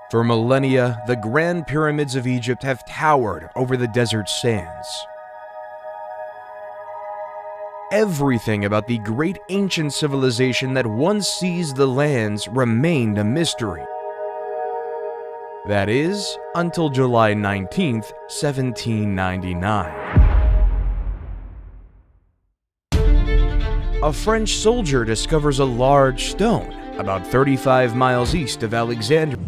For millennia, the Grand Pyramids of Egypt have towered over the desert sands. Everything about the great ancient civilization that once seized the lands remained a mystery. That is, until July 19, 1799. A French soldier discovers a large stone about 35 miles east of Alexandria.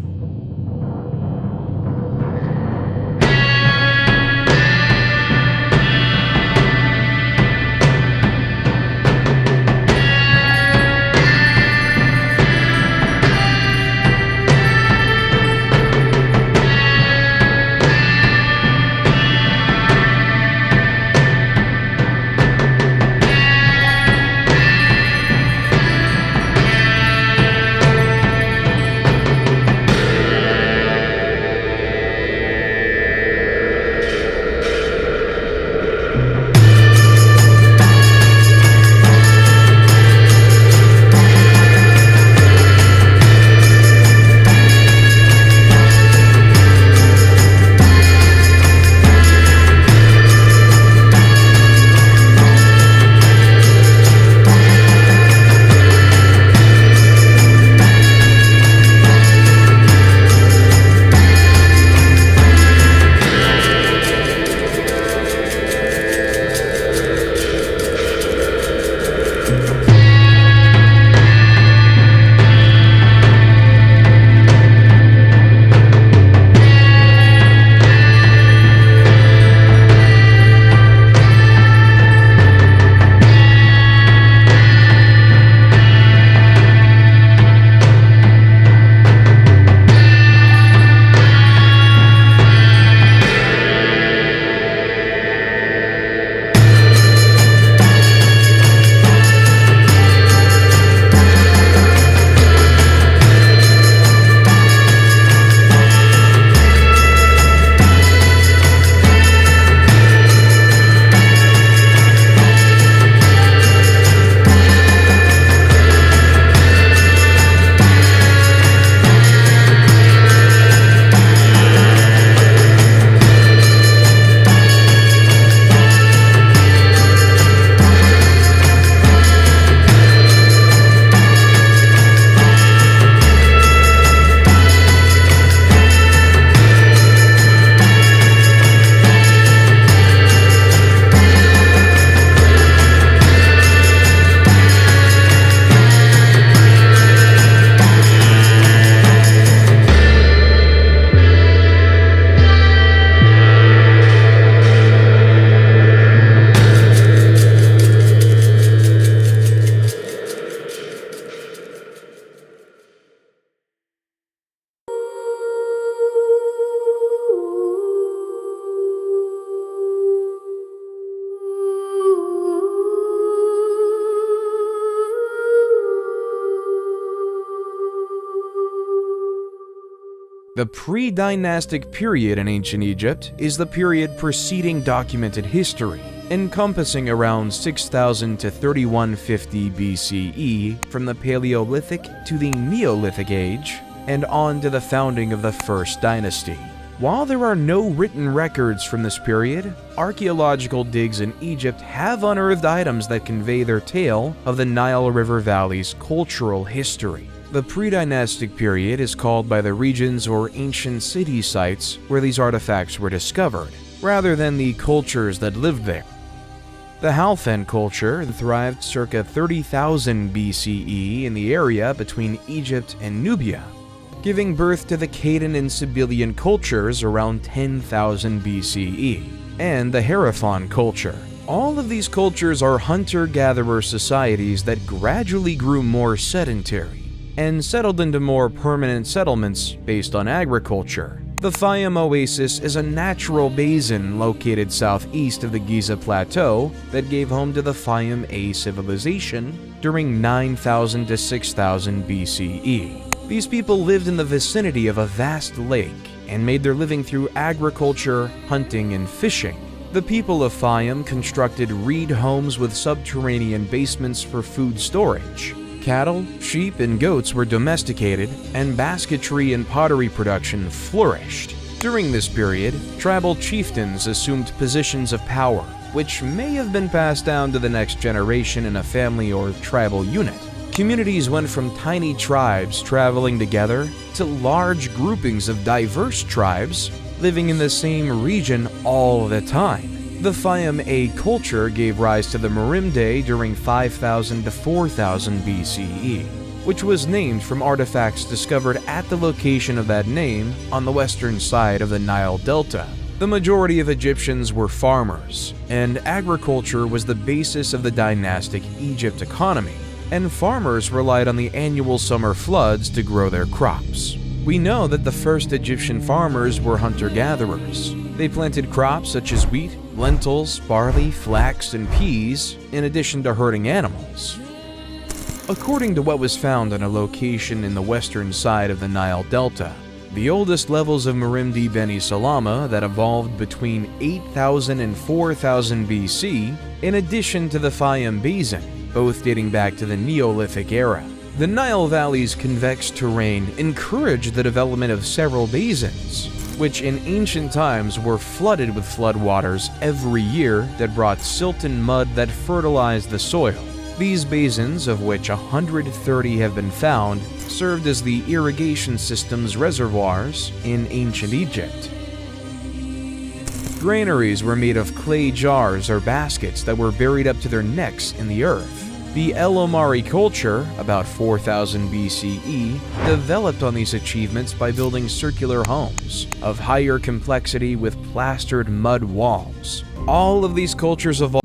The pre-dynastic period in ancient Egypt is the period preceding documented history, encompassing around 6000 to 3150 BCE from the Paleolithic to the Neolithic age, and on to the founding of the First Dynasty. While there are no written records from this period, archaeological digs in Egypt have unearthed items that convey their tale of the Nile River Valley's cultural history. The pre-dynastic period is called by the regions or ancient city sites where these artifacts were discovered, rather than the cultures that lived there. The Halfan culture thrived circa 30,000 BCE in the area between Egypt and Nubia, giving birth to the Cadan and Sibyllian cultures around 10,000 BCE, and the Hierophant culture. All of these cultures are hunter-gatherer societies that gradually grew more sedentary and settled into more permanent settlements based on agriculture. The Fayum Oasis is a natural basin located southeast of the Giza Plateau that gave home to the Fayum A civilization during 9000 to 6000 BCE. These people lived in the vicinity of a vast lake and made their living through agriculture, hunting, and fishing. The people of Fayum constructed reed homes with subterranean basements for food storage. Cattle, sheep, and goats were domesticated, and basketry and pottery production flourished. During this period, tribal chieftains assumed positions of power, which may have been passed down to the next generation in a family or tribal unit. Communities went from tiny tribes traveling together to large groupings of diverse tribes living in the same region all the time. The Fayum culture gave rise to the Merimde during 5000 to 4000 BCE, which was named from artifacts discovered at the location of that name on the western side of the Nile Delta. The majority of Egyptians were farmers, and agriculture was the basis of the dynastic Egypt economy, and farmers relied on the annual summer floods to grow their crops. We know that the first Egyptian farmers were hunter-gatherers. They planted crops such as wheat, lentils, barley, flax, and peas, in addition to herding animals. According to what was found on a location in the western side of the Nile Delta, the oldest levels of Merimdi Beni Salama that evolved between 8000 and 4000 BC, in addition to the Fayum Basin, both dating back to the Neolithic era. The Nile Valley's convex terrain encouraged the development of several basins, which in ancient times were flooded with floodwaters every year that brought silt and mud that fertilized the soil. These basins, of which 130 have been found, served as the irrigation system's reservoirs in ancient Egypt. Granaries were made of clay jars or baskets that were buried up to their necks in the earth. The El Omari culture, about 4000 BCE, developed on these achievements by building circular homes of higher complexity with plastered mud walls. All of these cultures evolved.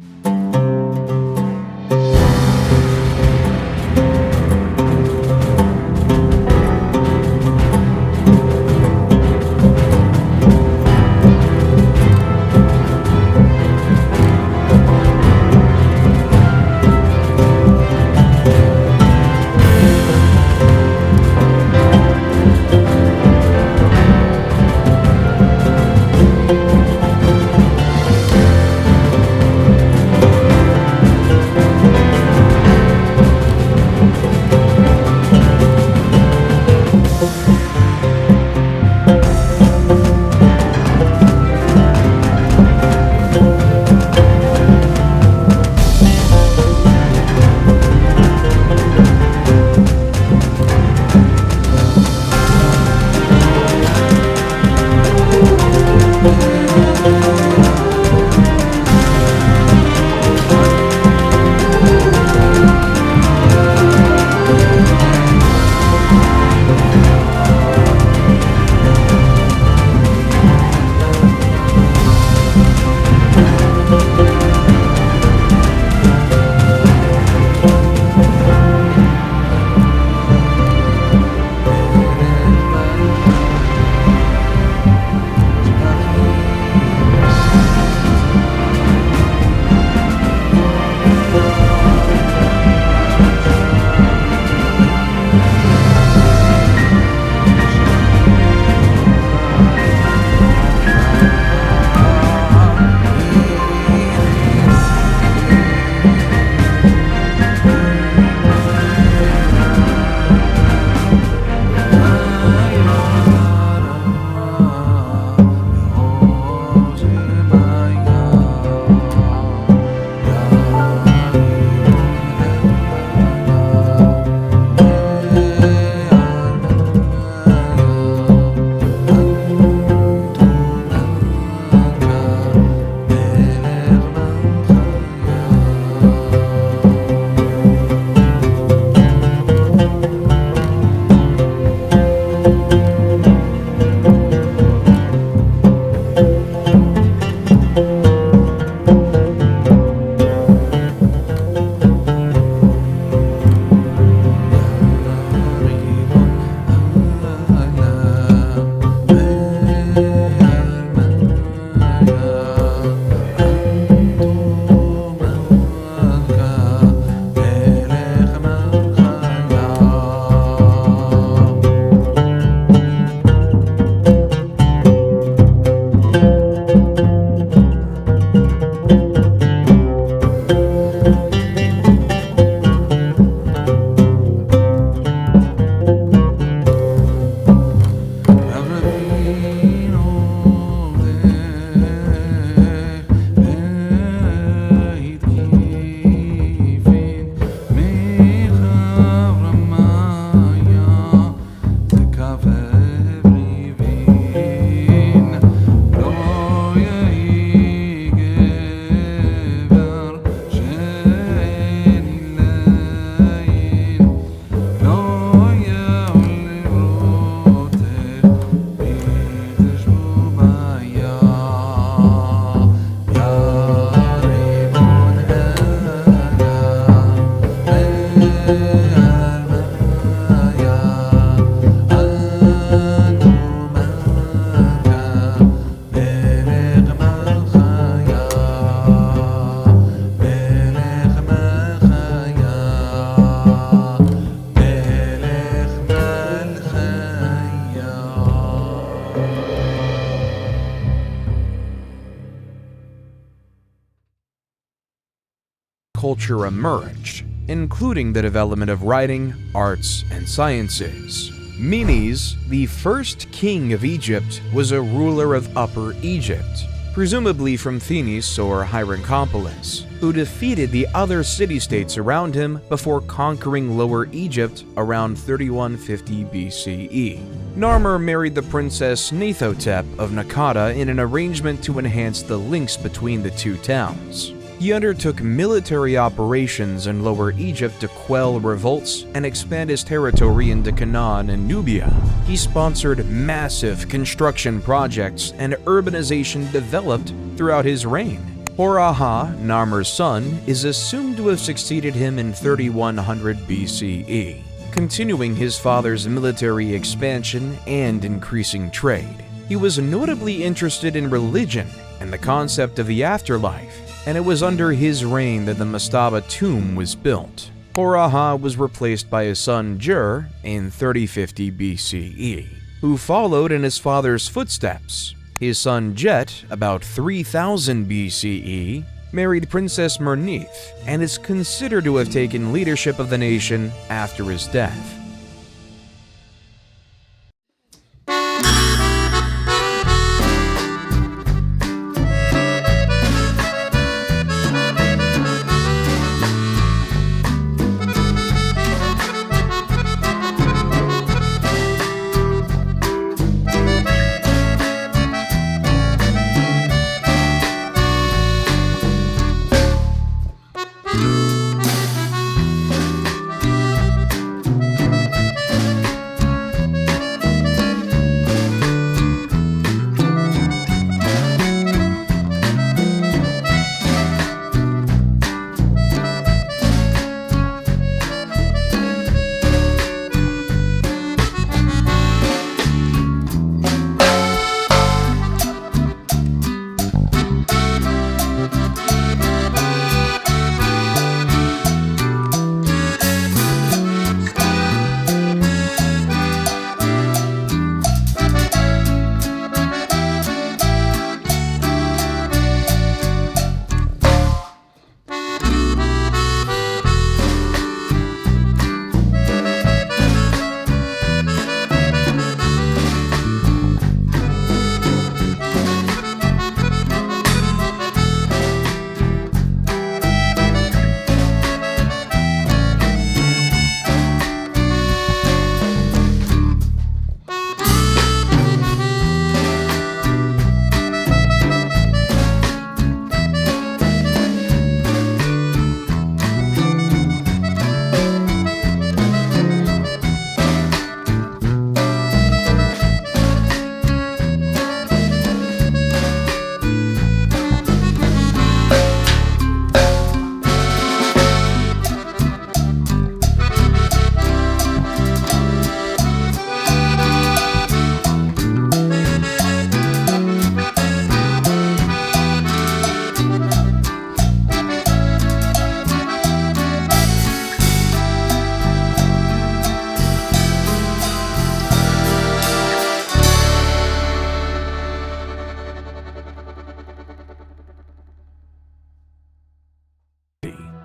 culture emerged, including the development of writing, arts, and sciences. Menes, the first king of Egypt, was a ruler of Upper Egypt, presumably from Thinis or Hierakonpolis, who defeated the other city-states around him before conquering Lower Egypt around 3150 BCE. Narmer married the princess Neithotep of Nakata in an arrangement to enhance the links between the two towns. He undertook military operations in Lower Egypt to quell revolts and expand his territory into Canaan and Nubia. He sponsored massive construction projects, and urbanization developed throughout his reign. Hor-Aha, Narmer's son, is assumed to have succeeded him in 3100 BCE, continuing his father's military expansion and increasing trade. He was notably interested in religion and the concept of the afterlife, and it was under his reign that the Mastaba tomb was built. Hor-Aha was replaced by his son Jur in 3050 BCE, who followed in his father's footsteps. His son Jet, about 3000 BCE, married Princess Mernith and is considered to have taken leadership of the nation after his death.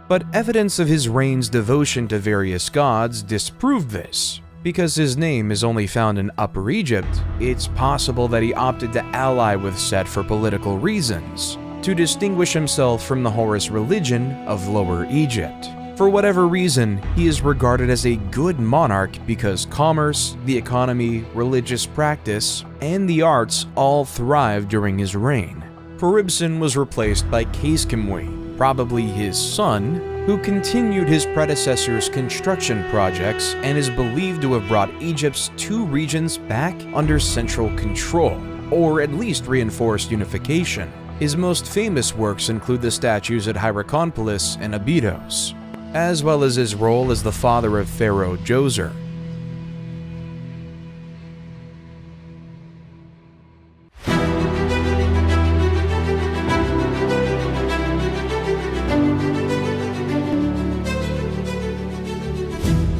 But evidence of his reign's devotion to various gods disproved this. Because his name is only found in Upper Egypt, it's possible that he opted to ally with Set for political reasons, to distinguish himself from the Horus religion of Lower Egypt. For whatever reason, he is regarded as a good monarch because commerce, the economy, religious practice, and the arts all thrived during his reign. Peribsen was replaced by Kheskemwy, probably his son, who continued his predecessor's construction projects and is believed to have brought Egypt's two regions back under central control, or at least reinforced unification. His most famous works include the statues at Hierakonpolis and Abydos, as well as his role as the father of Pharaoh Djoser.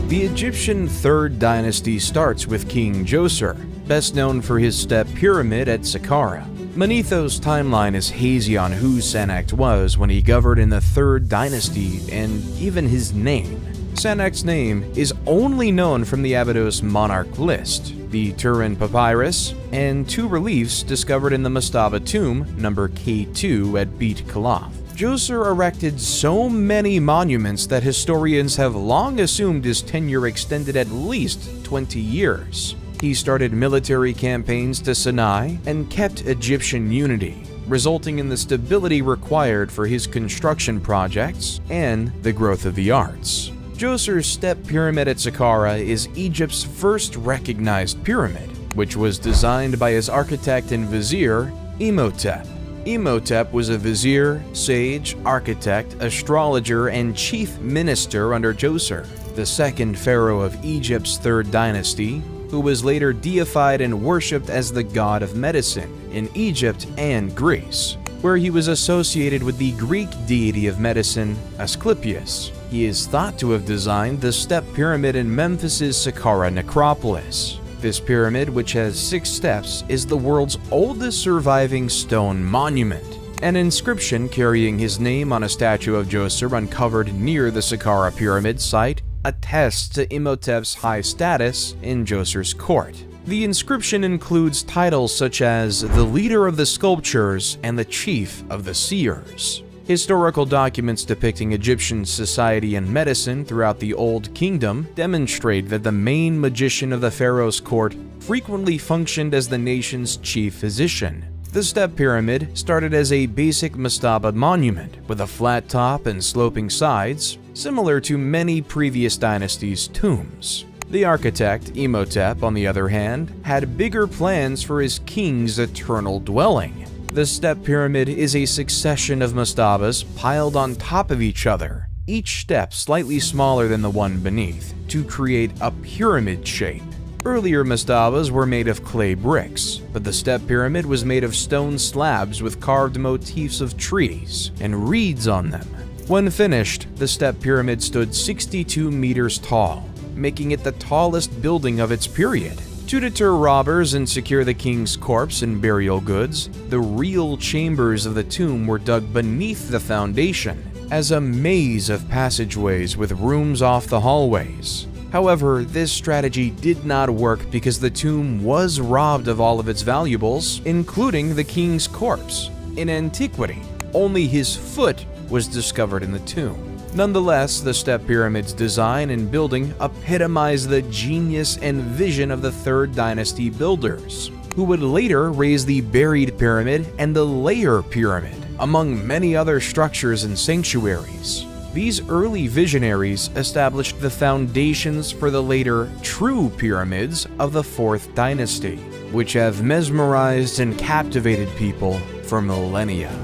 The Egyptian 3rd dynasty starts with King Djoser, best known for his step pyramid at Saqqara. Manetho's timeline is hazy on who Sennacht was when he governed in the 3rd dynasty and even his name. Sennacht's name is only known from the Abydos monarch list, the Turin Papyrus, and 2 reliefs discovered in the Mastaba tomb, number K2 at Beit Kalath. Djoser erected so many monuments that historians have long assumed his tenure extended at least 20 years. He started military campaigns to Sinai and kept Egyptian unity, resulting in the stability required for his construction projects and the growth of the arts. Djoser's step pyramid at Saqqara is Egypt's first recognized pyramid, which was designed by his architect and vizier, Imhotep. Imhotep was a vizier, sage, architect, astrologer, and chief minister under Djoser, the 2nd pharaoh of Egypt's 3rd dynasty, who was later deified and worshipped as the god of medicine in Egypt and Greece, where he was associated with the Greek deity of medicine, Asclepius. He is thought to have designed the step pyramid in Memphis's Saqqara necropolis. This pyramid, which has 6 steps, is the world's oldest surviving stone monument. An inscription carrying his name on a statue of Djoser uncovered near the Saqqara pyramid site attests to Imhotep's high status in Djoser's court. The inscription includes titles such as the leader of the sculptures and the chief of the seers. Historical documents depicting Egyptian society and medicine throughout the Old Kingdom demonstrate that the main magician of the pharaoh's court frequently functioned as the nation's chief physician. The step pyramid started as a basic mastaba monument with a flat top and sloping sides, similar to many previous dynasties' tombs. The architect, Imhotep, on the other hand, had bigger plans for his king's eternal dwelling. The step pyramid is a succession of mastabas piled on top of each other, each step slightly smaller than the one beneath, to create a pyramid shape. Earlier mastabas were made of clay bricks, but the step pyramid was made of stone slabs with carved motifs of trees and reeds on them. When finished, the step pyramid stood 62 meters tall, making it the tallest building of its period. To deter robbers and secure the king's corpse and burial goods, the real chambers of the tomb were dug beneath the foundation, as a maze of passageways with rooms off the hallways. However, this strategy did not work because the tomb was robbed of all of its valuables, including the king's corpse. In antiquity, only his foot was discovered in the tomb. Nonetheless, the step pyramid's design and building epitomize the genius and vision of the 3rd dynasty builders, who would later raise the buried pyramid and the layer pyramid, among many other structures and sanctuaries. These early visionaries established the foundations for the later true pyramids of the 4th dynasty, which have mesmerized and captivated people for millennia.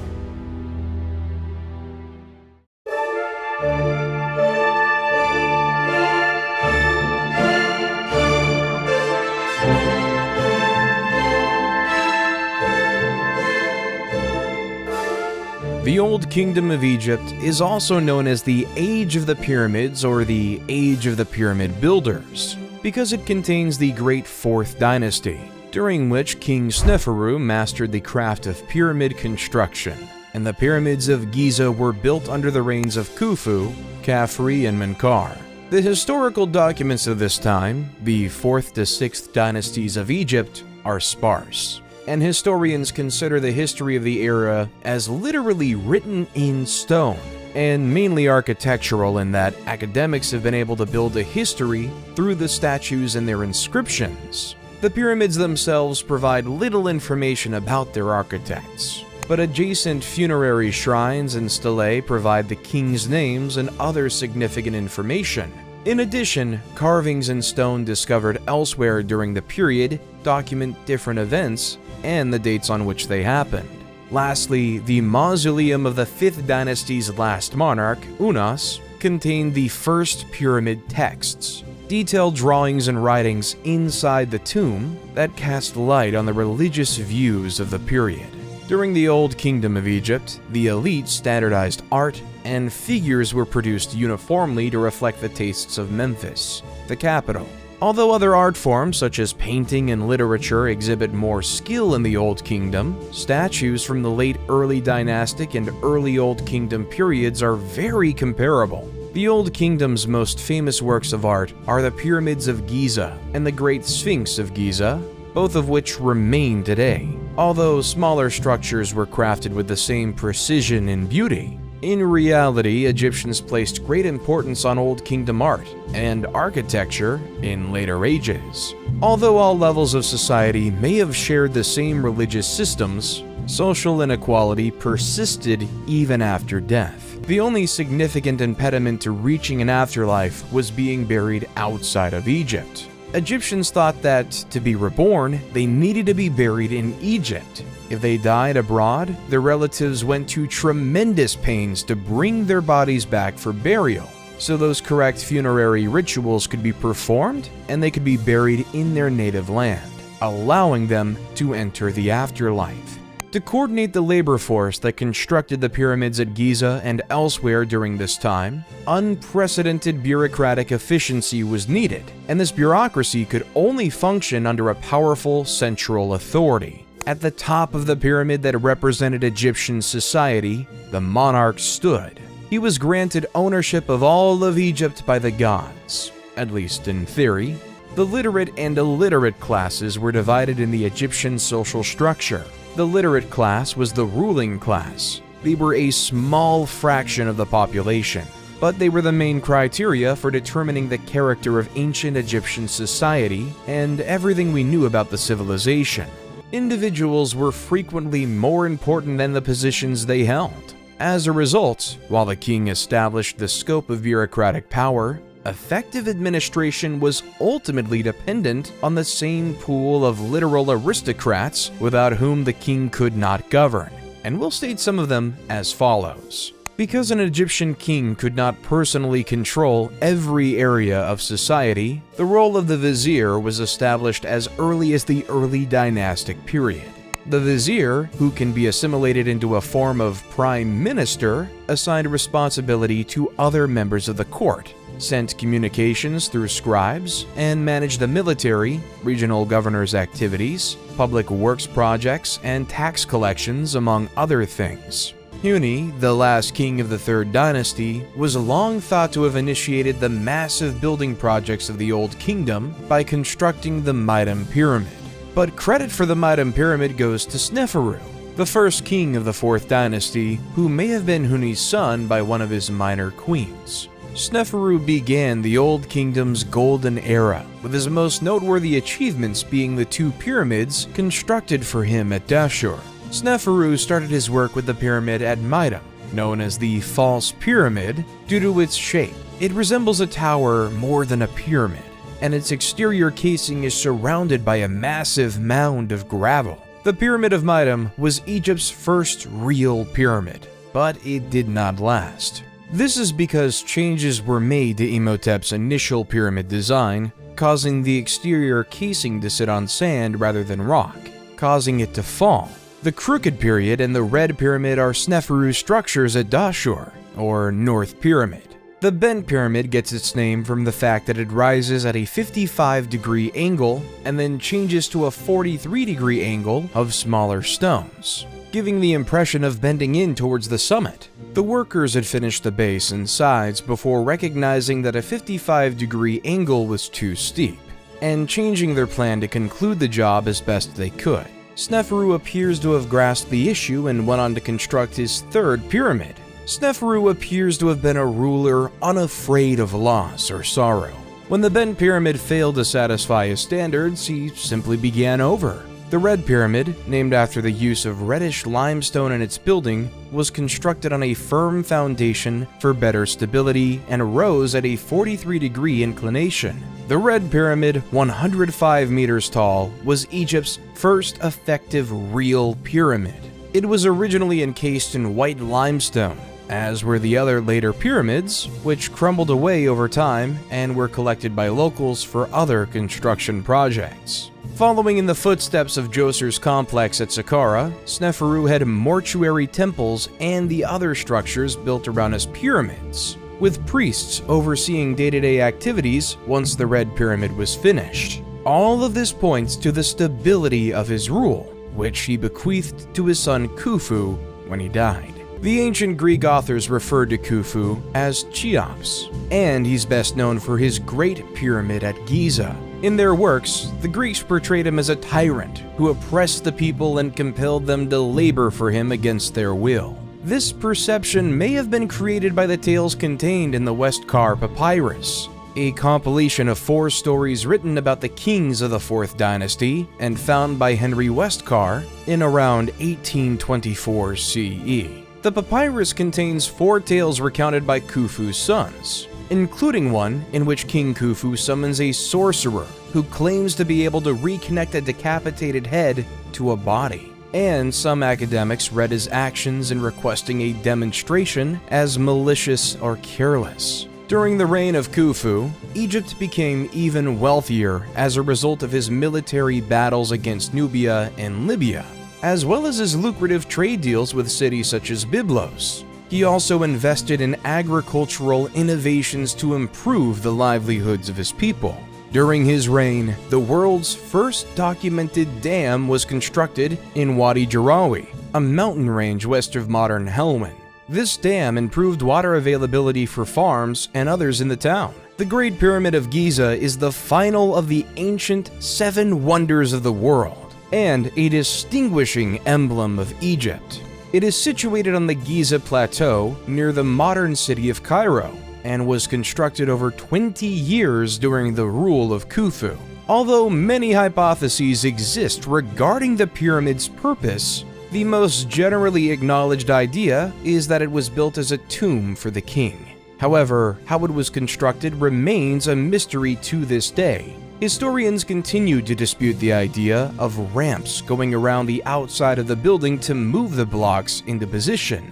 The Old Kingdom of Egypt is also known as the Age of the Pyramids or the Age of the Pyramid Builders, because it contains the Great 4th Dynasty, during which King Sneferu mastered the craft of pyramid construction, and the pyramids of Giza were built under the reigns of Khufu, Khafre, and Menkaure. The historical documents of this time, the 4th to 6th dynasties of Egypt, are sparse, and historians consider the history of the era as literally written in stone, and mainly architectural in that academics have been able to build a history through the statues and their inscriptions. The pyramids themselves provide little information about their architects, but adjacent funerary shrines and stelae provide the king's names and other significant information. In addition, carvings in stone discovered elsewhere during the period document different events and the dates on which they happened. Lastly, the mausoleum of the 5th dynasty's last monarch, Unas, contained the first pyramid texts, detailed drawings and writings inside the tomb that cast light on the religious views of the period. During the Old Kingdom of Egypt, the elite standardized art and figures were produced uniformly to reflect the tastes of Memphis, the capital. Although other art forms such as painting and literature exhibit more skill in the Old Kingdom, statues from the late Early Dynastic and Early Old Kingdom periods are very comparable. The Old Kingdom's most famous works of art are the Pyramids of Giza and the Great Sphinx of Giza, both of which remain today. Although smaller structures were crafted with the same precision and beauty, in reality, Egyptians placed great importance on Old Kingdom art and architecture in later ages. Although all levels of society may have shared the same religious systems, social inequality persisted even after death. The only significant impediment to reaching an afterlife was being buried outside of Egypt. Egyptians thought that, to be reborn, they needed to be buried in Egypt. If they died abroad, their relatives went to tremendous pains to bring their bodies back for burial, so those correct funerary rituals could be performed and they could be buried in their native land, allowing them to enter the afterlife. To coordinate the labor force that constructed the pyramids at Giza and elsewhere during this time, unprecedented bureaucratic efficiency was needed, and this bureaucracy could only function under a powerful central authority. At the top of the pyramid that represented Egyptian society, the monarch stood. He was granted ownership of all of Egypt by the gods, at least in theory. The literate and illiterate classes were divided in the Egyptian social structure. The literate class was the ruling class. They were a small fraction of the population, but they were the main criteria for determining the character of ancient Egyptian society and everything we knew about the civilization. Individuals were frequently more important than the positions they held. As a result, while the king established the scope of bureaucratic power, effective administration was ultimately dependent on the same pool of literal aristocrats without whom the king could not govern, and we'll state some of them as follows. Because an Egyptian king could not personally control every area of society, the role of the vizier was established as early as the early dynastic period. The vizier, who can be assimilated into a form of prime minister, assigned responsibility to other members of the court, sent communications through scribes, and managed the military, regional governors' activities, public works projects, and tax collections, among other things. Huni, the last king of the Third Dynasty, was long thought to have initiated the massive building projects of the Old Kingdom by constructing the Mitam Pyramid. But credit for the Mitam Pyramid goes to Sneferu, the first king of the Fourth Dynasty, who may have been Huni's son by one of his minor queens. Sneferu began the Old Kingdom's golden era, with his most noteworthy achievements being the two pyramids constructed for him at Dashur. Sneferu started his work with the pyramid at Mitam, known as the False Pyramid, due to its shape. It resembles a tower more than a pyramid, and its exterior casing is surrounded by a massive mound of gravel. The Pyramid of Mitam was Egypt's first real pyramid, but it did not last. This is because changes were made to Imhotep's initial pyramid design, causing the exterior casing to sit on sand rather than rock, causing it to fall. The Crooked Period and the Red Pyramid are Sneferu's structures at Dashur, or North Pyramid. The Bent Pyramid gets its name from the fact that it rises at a 55-degree angle and then changes to a 43-degree angle of smaller stones, giving the impression of bending in towards the summit. The workers had finished the base and sides before recognizing that a 55-degree angle was too steep, and changing their plan to conclude the job as best they could. Sneferu appears to have grasped the issue and went on to construct his third pyramid. Sneferu appears to have been a ruler unafraid of loss or sorrow. When the Bent Pyramid failed to satisfy his standards, he simply began over. The Red Pyramid, named after the use of reddish limestone in its building, was constructed on a firm foundation for better stability and rose at a 43-degree inclination. The Red Pyramid, 105 meters tall, was Egypt's first effective real pyramid. It was originally encased in white limestone, as were the other later pyramids, which crumbled away over time and were collected by locals for other construction projects. Following in the footsteps of Djoser's complex at Saqqara, Sneferu had mortuary temples and the other structures built around his pyramids, with priests overseeing day-to-day activities once the Red Pyramid was finished. All of this points to the stability of his rule, which he bequeathed to his son Khufu when he died. The ancient Greek authors referred to Khufu as Cheops, and he's best known for his Great Pyramid at Giza. In their works, the Greeks portrayed him as a tyrant who oppressed the people and compelled them to labor for him against their will. This perception may have been created by the tales contained in the Westcar Papyrus, a compilation of 4 stories written about the kings of the 4th dynasty and found by Henry Westcar in around 1824 CE. The papyrus contains 4 tales recounted by Khufu's sons, including one in which King Khufu summons a sorcerer who claims to be able to reconnect a decapitated head to a body. And some academics read his actions in requesting a demonstration as malicious or careless. During the reign of Khufu, Egypt became even wealthier as a result of his military battles against Nubia and Libya, as well as his lucrative trade deals with cities such as Byblos. He also invested in agricultural innovations to improve the livelihoods of his people. During his reign, the world's first documented dam was constructed in Wadi Jarawi, a mountain range west of modern Helwan. This dam improved water availability for farms and others in the town. The Great Pyramid of Giza is the final of the ancient 7 wonders of the world, and a distinguishing emblem of Egypt. It is situated on the Giza Plateau near the modern city of Cairo, and was constructed over 20 years during the rule of Khufu. Although many hypotheses exist regarding the pyramid's purpose, the most generally acknowledged idea is that it was built as a tomb for the king. However, how it was constructed remains a mystery to this day. Historians continue to dispute the idea of ramps going around the outside of the building to move the blocks into position.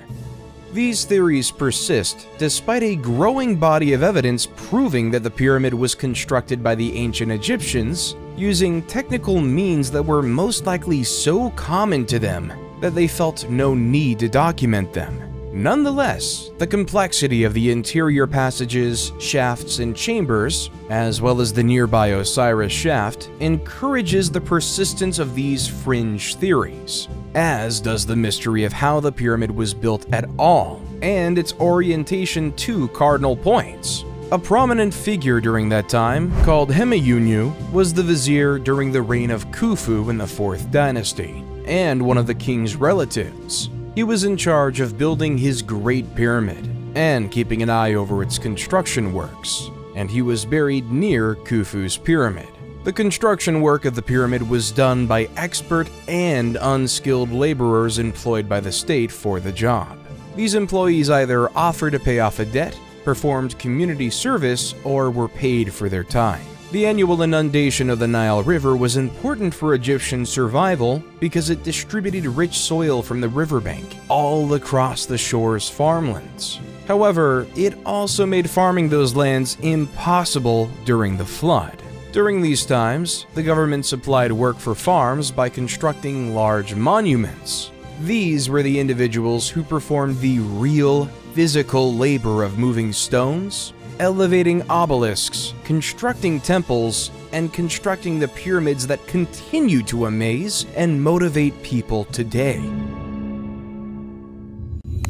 These theories persist despite a growing body of evidence proving that the pyramid was constructed by the ancient Egyptians using technical means that were most likely so common to them that they felt no need to document them. Nonetheless, the complexity of the interior passages, shafts, and chambers, as well as the nearby Osiris shaft, encourages the persistence of these fringe theories, as does the mystery of how the pyramid was built at all, and its orientation to cardinal points. A prominent figure during that time, called Hemeyunu, was the vizier during the reign of Khufu in the 4th dynasty, and one of the king's relatives. He was in charge of building his Great Pyramid and keeping an eye over its construction works, and he was buried near Khufu's pyramid. The construction work of the pyramid was done by expert and unskilled laborers employed by the state for the job. These employees either offered to pay off a debt, performed community service, or were paid for their time. The annual inundation of the Nile River was important for Egyptian survival because it distributed rich soil from the riverbank all across the shore's farmlands. However, it also made farming those lands impossible during the flood. During these times, the government supplied work for farms by constructing large monuments. These were the individuals who performed the real physical labor of moving stones, elevating obelisks, constructing temples, and constructing the pyramids that continue to amaze and motivate people today.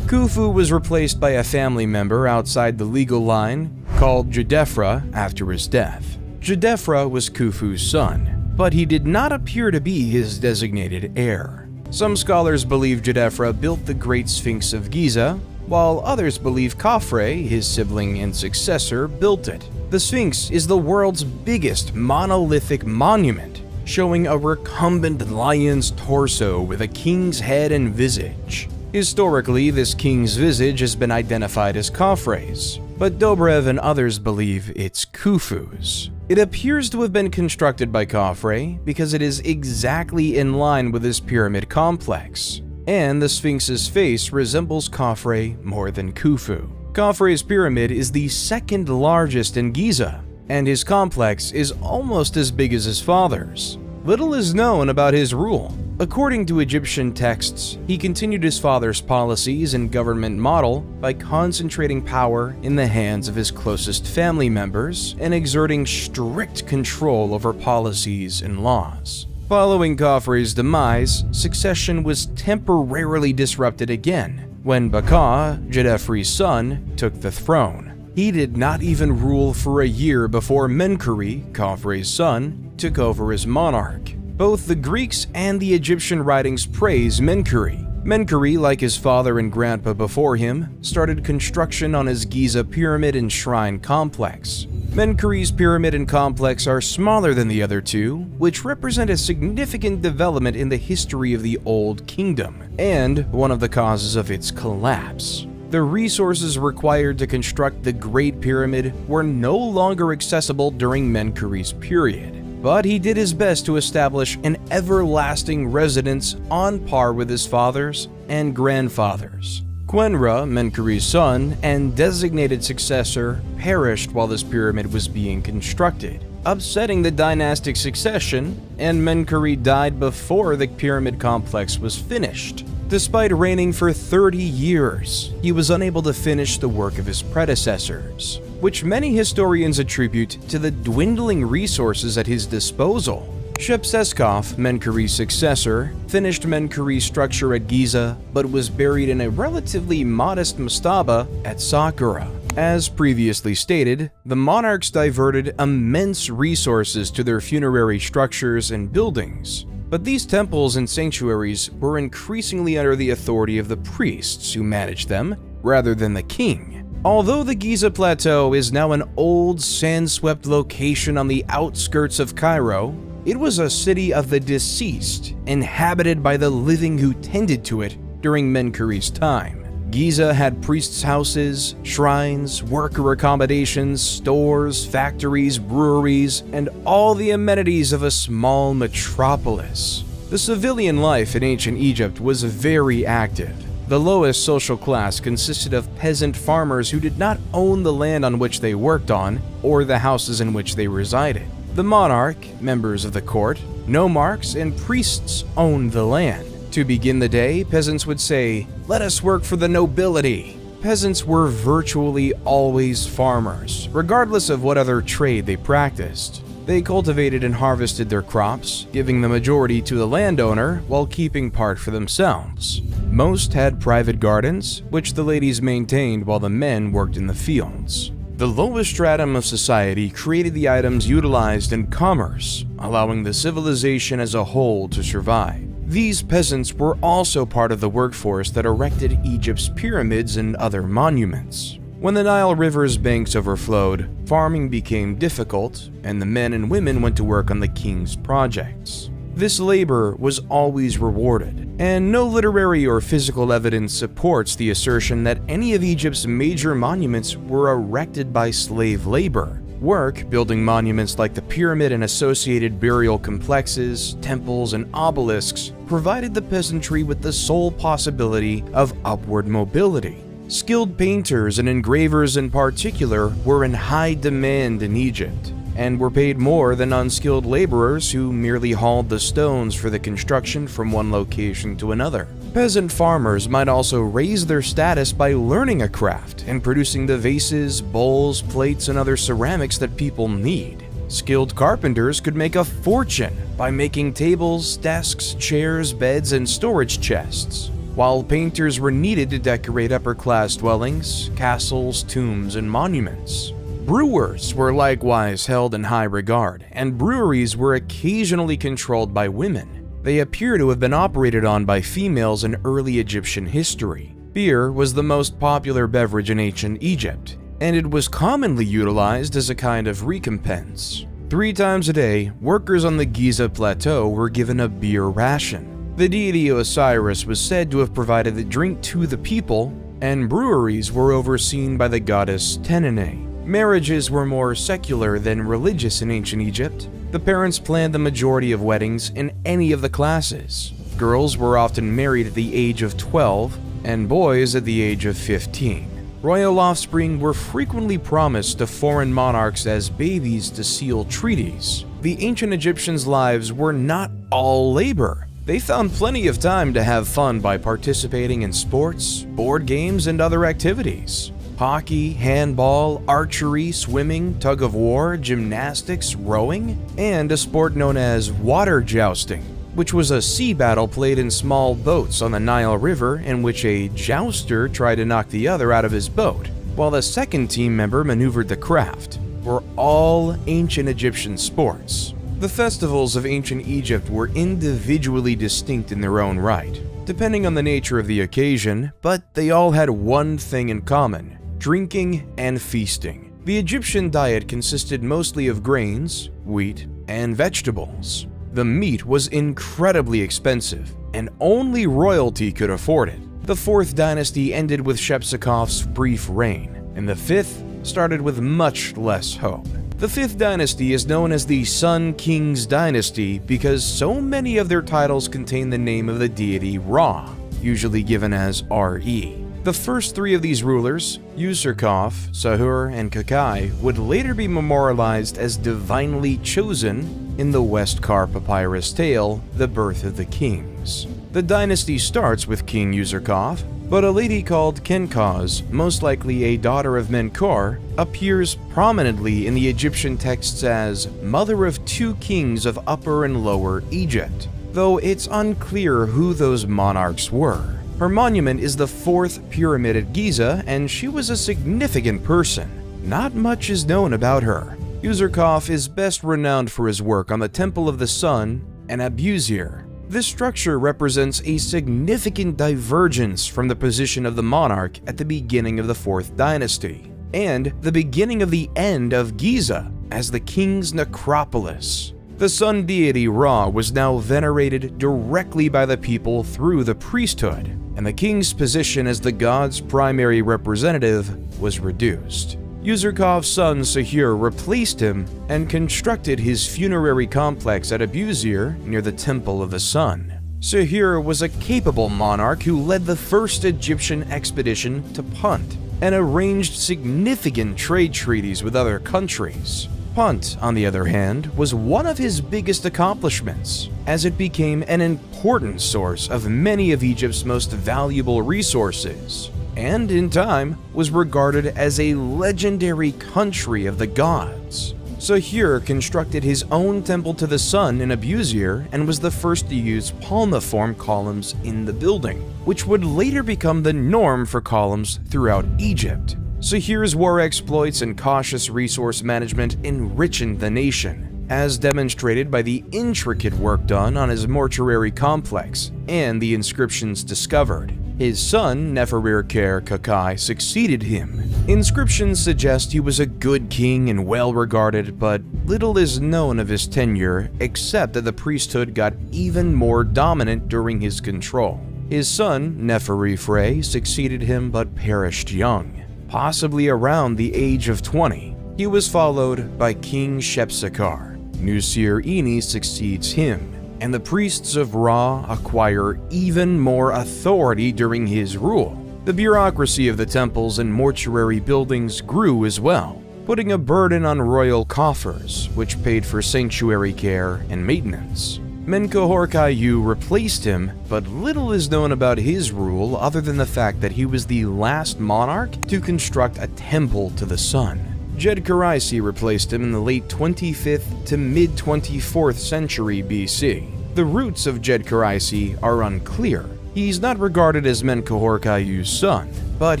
Khufu was replaced by a family member outside the legal line called Djedefre after his death. Djedefre was Khufu's son, but he did not appear to be his designated heir. Some scholars believe Djedefre built the Great Sphinx of Giza, while others believe Khafre, his sibling and successor, built it. The Sphinx is the world's biggest monolithic monument, showing a recumbent lion's torso with a king's head and visage. Historically, this king's visage has been identified as Khafre's, but Dobrev and others believe it's Khufu's. It appears to have been constructed by Khafre because it is exactly in line with his pyramid complex, and the Sphinx's face resembles Khafre more than Khufu. Khafre's pyramid is the second largest in Giza, and his complex is almost as big as his father's. Little is known about his rule. According to Egyptian texts, he continued his father's policies and government model by concentrating power in the hands of his closest family members and exerting strict control over policies and laws. Following Khafre's demise, succession was temporarily disrupted again when Baka, Jedefre's son, took the throne. He did not even rule for a year before Menkaure, Khafre's son, took over as monarch. Both the Greeks and the Egyptian writings praise Menkaure. Menkaure, like his father and grandpa before him, started construction on his Giza pyramid and shrine complex. Menkaure's pyramid and complex are smaller than the other two, which represent a significant development in the history of the Old Kingdom, and one of the causes of its collapse. The resources required to construct the Great Pyramid were no longer accessible during Menkaure's period. But he did his best to establish an everlasting residence on par with his fathers and grandfathers. Quenra, Menkaure's son and designated successor, perished while this pyramid was being constructed, upsetting the dynastic succession, and Menkaure died before the pyramid complex was finished. Despite reigning for 30 years, he was unable to finish the work of his predecessors, which many historians attribute to the dwindling resources at his disposal. Shepseskaf, Menkaure's successor, finished Menkaure's structure at Giza, but was buried in a relatively modest mastaba at Saqqara. As previously stated, the monarchs diverted immense resources to their funerary structures and buildings, but these temples and sanctuaries were increasingly under the authority of the priests who managed them, rather than the king. Although the Giza Plateau is now an old, sand-swept location on the outskirts of Cairo, it was a city of the deceased, inhabited by the living who tended to it during Menkaure's time. Giza had priests' houses, shrines, worker accommodations, stores, factories, breweries, and all the amenities of a small metropolis. The civilian life in ancient Egypt was very active. The lowest social class consisted of peasant farmers who did not own the land on which they worked on or the houses in which they resided. The monarch, members of the court, nomarchs, and priests owned the land. To begin the day, peasants would say, "Let us work for the nobility." Peasants were virtually always farmers, regardless of what other trade they practiced. They cultivated and harvested their crops, giving the majority to the landowner while keeping part for themselves. Most had private gardens, which the ladies maintained while the men worked in the fields. The lowest stratum of society created the items utilized in commerce, allowing the civilization as a whole to survive. These peasants were also part of the workforce that erected Egypt's pyramids and other monuments. When the Nile River's banks overflowed, farming became difficult, and the men and women went to work on the king's projects. This labor was always rewarded, and no literary or physical evidence supports the assertion that any of Egypt's major monuments were erected by slave labor. Work building monuments like the pyramid and associated burial complexes, temples, and obelisks provided the peasantry with the sole possibility of upward mobility. Skilled painters and engravers in particular were in high demand in Egypt, and were paid more than unskilled laborers who merely hauled the stones for the construction from one location to another. Peasant farmers might also raise their status by learning a craft and producing the vases, bowls, plates, and other ceramics that people need. Skilled carpenters could make a fortune by making tables, desks, chairs, beds, and storage chests, while painters were needed to decorate upper-class dwellings, castles, tombs, and monuments. Brewers were likewise held in high regard, and breweries were occasionally controlled by women. They appear to have been operated on by females in early Egyptian history. Beer was the most popular beverage in ancient Egypt, and it was commonly utilized as a kind of recompense. 3 times a day, workers on the Giza Plateau were given a beer ration. The deity Osiris was said to have provided the drink to the people, and breweries were overseen by the goddess Tenene. Marriages were more secular than religious in ancient Egypt. The parents planned the majority of weddings in any of the classes. Girls were often married at the age of 12, and boys at the age of 15. Royal offspring were frequently promised to foreign monarchs as babies to seal treaties. the ancient Egyptians' lives were not all labor. They found plenty of time to have fun by participating in sports, board games, and other activities. Hockey, handball, archery, swimming, tug-of-war, gymnastics, rowing, and a sport known as water jousting, which was a sea battle played in small boats on the Nile River in which a jouster tried to knock the other out of his boat, while the second team member maneuvered the craft, were all ancient Egyptian sports. The festivals of ancient Egypt were individually distinct in their own right, depending on the nature of the occasion, but they all had one thing in common: drinking and feasting. The Egyptian diet consisted mostly of grains, wheat, and vegetables. The meat was incredibly expensive, and only royalty could afford it. The 4th dynasty ended with Shepsekhof's brief reign, and the 5th started with much less hope. The 5th dynasty is known as the Sun King's dynasty because so many of their titles contain the name of the deity Ra, usually given as Re. The first 3 of these rulers, Userkaf, Sahur, and Kakai, would later be memorialized as divinely chosen in the Westkar papyrus tale, The Birth of the Kings. The dynasty starts with King Userkaf, but a lady called Kenkaz, most likely a daughter of Menkor, appears prominently in the Egyptian texts as mother of 2 kings of Upper and Lower Egypt, though it's unclear who those monarchs were. Her monument is the 4th pyramid at Giza, and she was a significant person. Not much is known about her. Userkaf is best renowned for his work on the Temple of the Sun and Abusir. This structure represents a significant divergence from the position of the monarch at the beginning of the 4th dynasty, and the beginning of the end of Giza as the king's necropolis. The sun deity Ra was now venerated directly by the people through the priesthood, and the king's position as the god's primary representative was reduced. Userkaf's son Sahur replaced him and constructed his funerary complex at Abusir near the Temple of the Sun. Sahur was a capable monarch who led the first Egyptian expedition to Punt and arranged significant trade treaties with other countries. Punt, on the other hand, was one of his biggest accomplishments, as it became an important source of many of Egypt's most valuable resources, and in time was regarded as a legendary country of the gods. Sahur constructed his own temple to the sun in Abusir and was the first to use palmiform columns in the building, which would later become the norm for columns throughout Egypt. Sahur's war exploits and cautious resource management enriched the nation, as demonstrated by the intricate work done on his mortuary complex and the inscriptions discovered. His son, Neferirker Kakai, succeeded him. Inscriptions suggest he was a good king and well-regarded, but little is known of his tenure except that the priesthood got even more dominant during his control. His son, Neferifre, succeeded him but perished young, possibly around the age of 20. He was followed by King Shepsekhar. Nusir-ini succeeds him, and the priests of Ra acquire even more authority during his rule. The bureaucracy of the temples and mortuary buildings grew as well, putting a burden on royal coffers, which paid for sanctuary care and maintenance. Menkaure replaced him, but little is known about his rule other than the fact that he was the last monarch to construct a temple to the sun. Djedkhereisi replaced him in the late 25th to mid-24th century BC. The roots of Djedkhereisi are unclear. He's not regarded as Menkaure-Kayu's son, but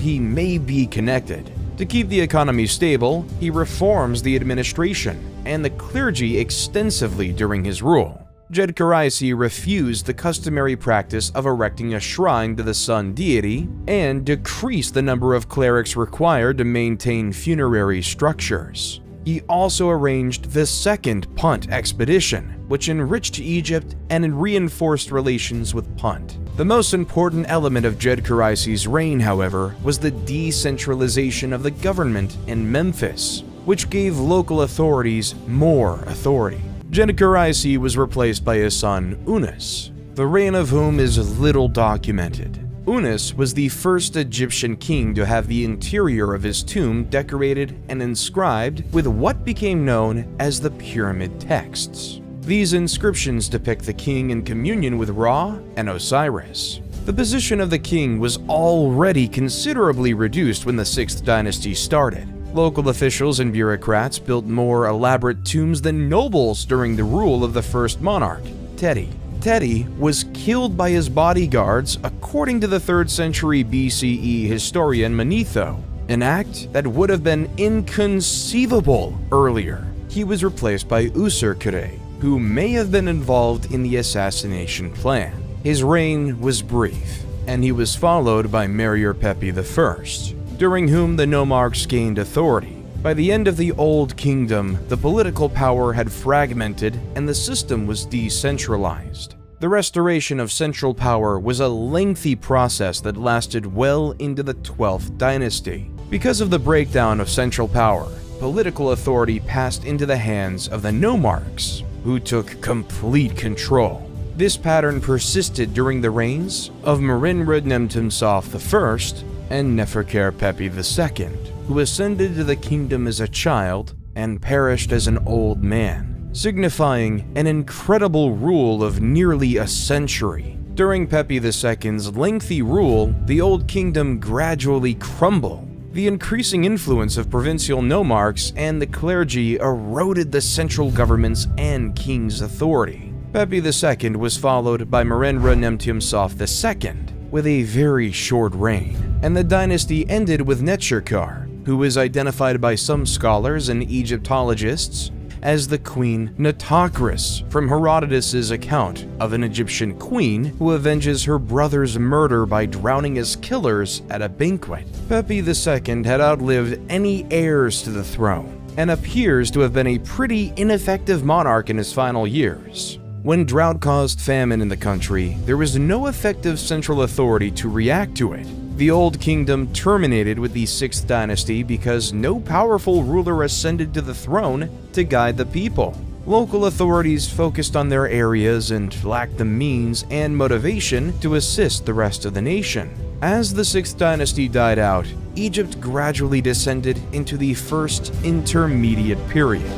he may be connected. To keep the economy stable, he reforms the administration and the clergy extensively during his rule. Djedkhereisi refused the customary practice of erecting a shrine to the sun deity and decreased the number of clerics required to maintain funerary structures. He also arranged the second Punt expedition, which enriched Egypt and reinforced relations with Punt. The most important element of Djedkhereisi's reign, however, was the decentralization of the government in Memphis, which gave local authorities more authority. Djedkhereisi was replaced by his son Unas, the reign of whom is little documented. Unas was the first Egyptian king to have the interior of his tomb decorated and inscribed with what became known as the pyramid texts. These inscriptions depict the king in communion with Ra and Osiris. The position of the king was already considerably reduced when the 6th dynasty started. Local officials and bureaucrats built more elaborate tombs than nobles during the rule of the first monarch, Teti. Teti was killed by his bodyguards according to the 3rd century BCE historian Manetho, an act that would have been inconceivable earlier. He was replaced by Userkere, who may have been involved in the assassination plan. His reign was brief, and he was followed by Merir Pepi I, during whom the nomarchs gained authority. By the end of the Old Kingdom, the political power had fragmented and the system was decentralized. The restoration of central power was a lengthy process that lasted well into the 12th dynasty. Because of the breakdown of central power, political authority passed into the hands of the nomarchs, who took complete control. This pattern persisted during the reigns of Merenre-Nemtumsof I and Neferker Pepi II, who ascended to the kingdom as a child and perished as an old man, signifying an incredible rule of nearly a century. During Pepi II's lengthy rule, the Old Kingdom gradually crumbled. The increasing influence of provincial nomarchs and the clergy eroded the central government's and king's authority. Pepi II was followed by Merenre-Nemtumsof II, with a very short reign, and the dynasty ended with Netshirkar, who is identified by some scholars and Egyptologists as the Queen Nitocris from Herodotus's account of an Egyptian queen who avenges her brother's murder by drowning his killers at a banquet. Pepi II had outlived any heirs to the throne and appears to have been a pretty ineffective monarch in his final years. When drought caused famine in the country, there was no effective central authority to react to it. The Old Kingdom terminated with the 6th dynasty because no powerful ruler ascended to the throne to guide the people. Local authorities focused on their areas and lacked the means and motivation to assist the rest of the nation. As the 6th dynasty died out, Egypt gradually descended into the first intermediate period.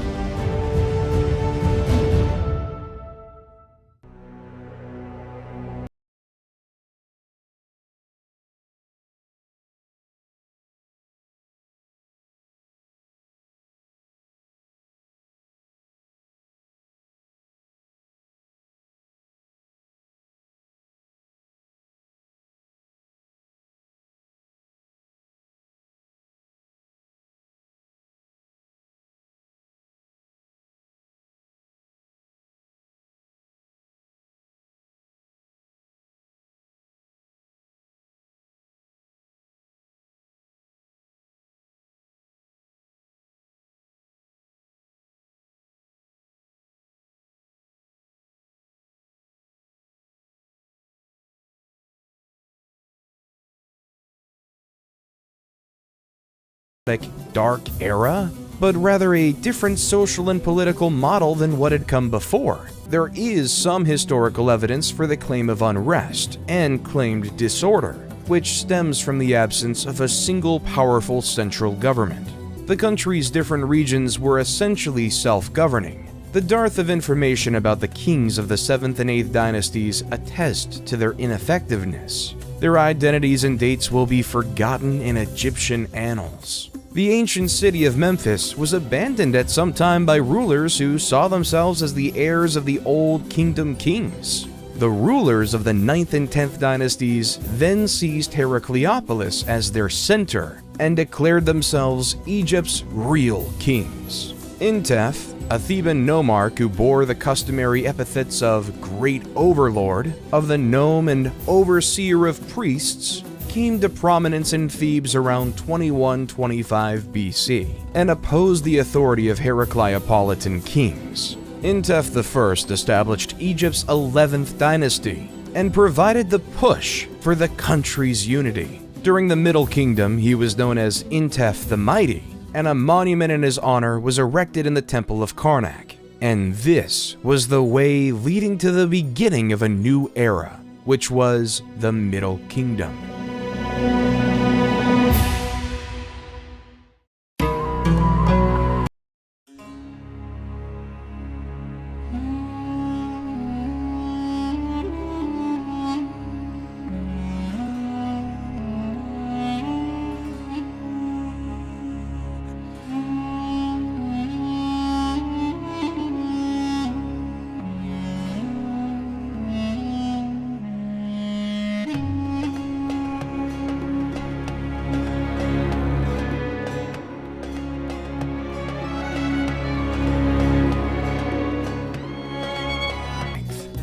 Dark era, but rather a different social and political model than what had come before. There is some historical evidence for the claim of unrest and claimed disorder, which stems from the absence of a single powerful central government. The country's different regions were essentially self-governing. The dearth of information about the kings of the 7th and 8th dynasties attest to their ineffectiveness. Their identities and dates will be forgotten in Egyptian annals. The ancient city of Memphis was abandoned at some time by rulers who saw themselves as the heirs of the Old Kingdom kings. The rulers of the 9th and 10th dynasties then seized Heracleopolis as their center and declared themselves Egypt's real kings. Intef, a Theban nomarch who bore the customary epithets of Great Overlord, of the Nome and Overseer of Priests, came to prominence in Thebes around 2125 BC and opposed the authority of Heracleopolitan kings. Intef I established Egypt's 11th dynasty and provided the push for the country's unity. During the Middle Kingdom, he was known as Intef the Mighty, and a monument in his honor was erected in the Temple of Karnak. And this was the way leading to the beginning of a new era. which was the Middle Kingdom.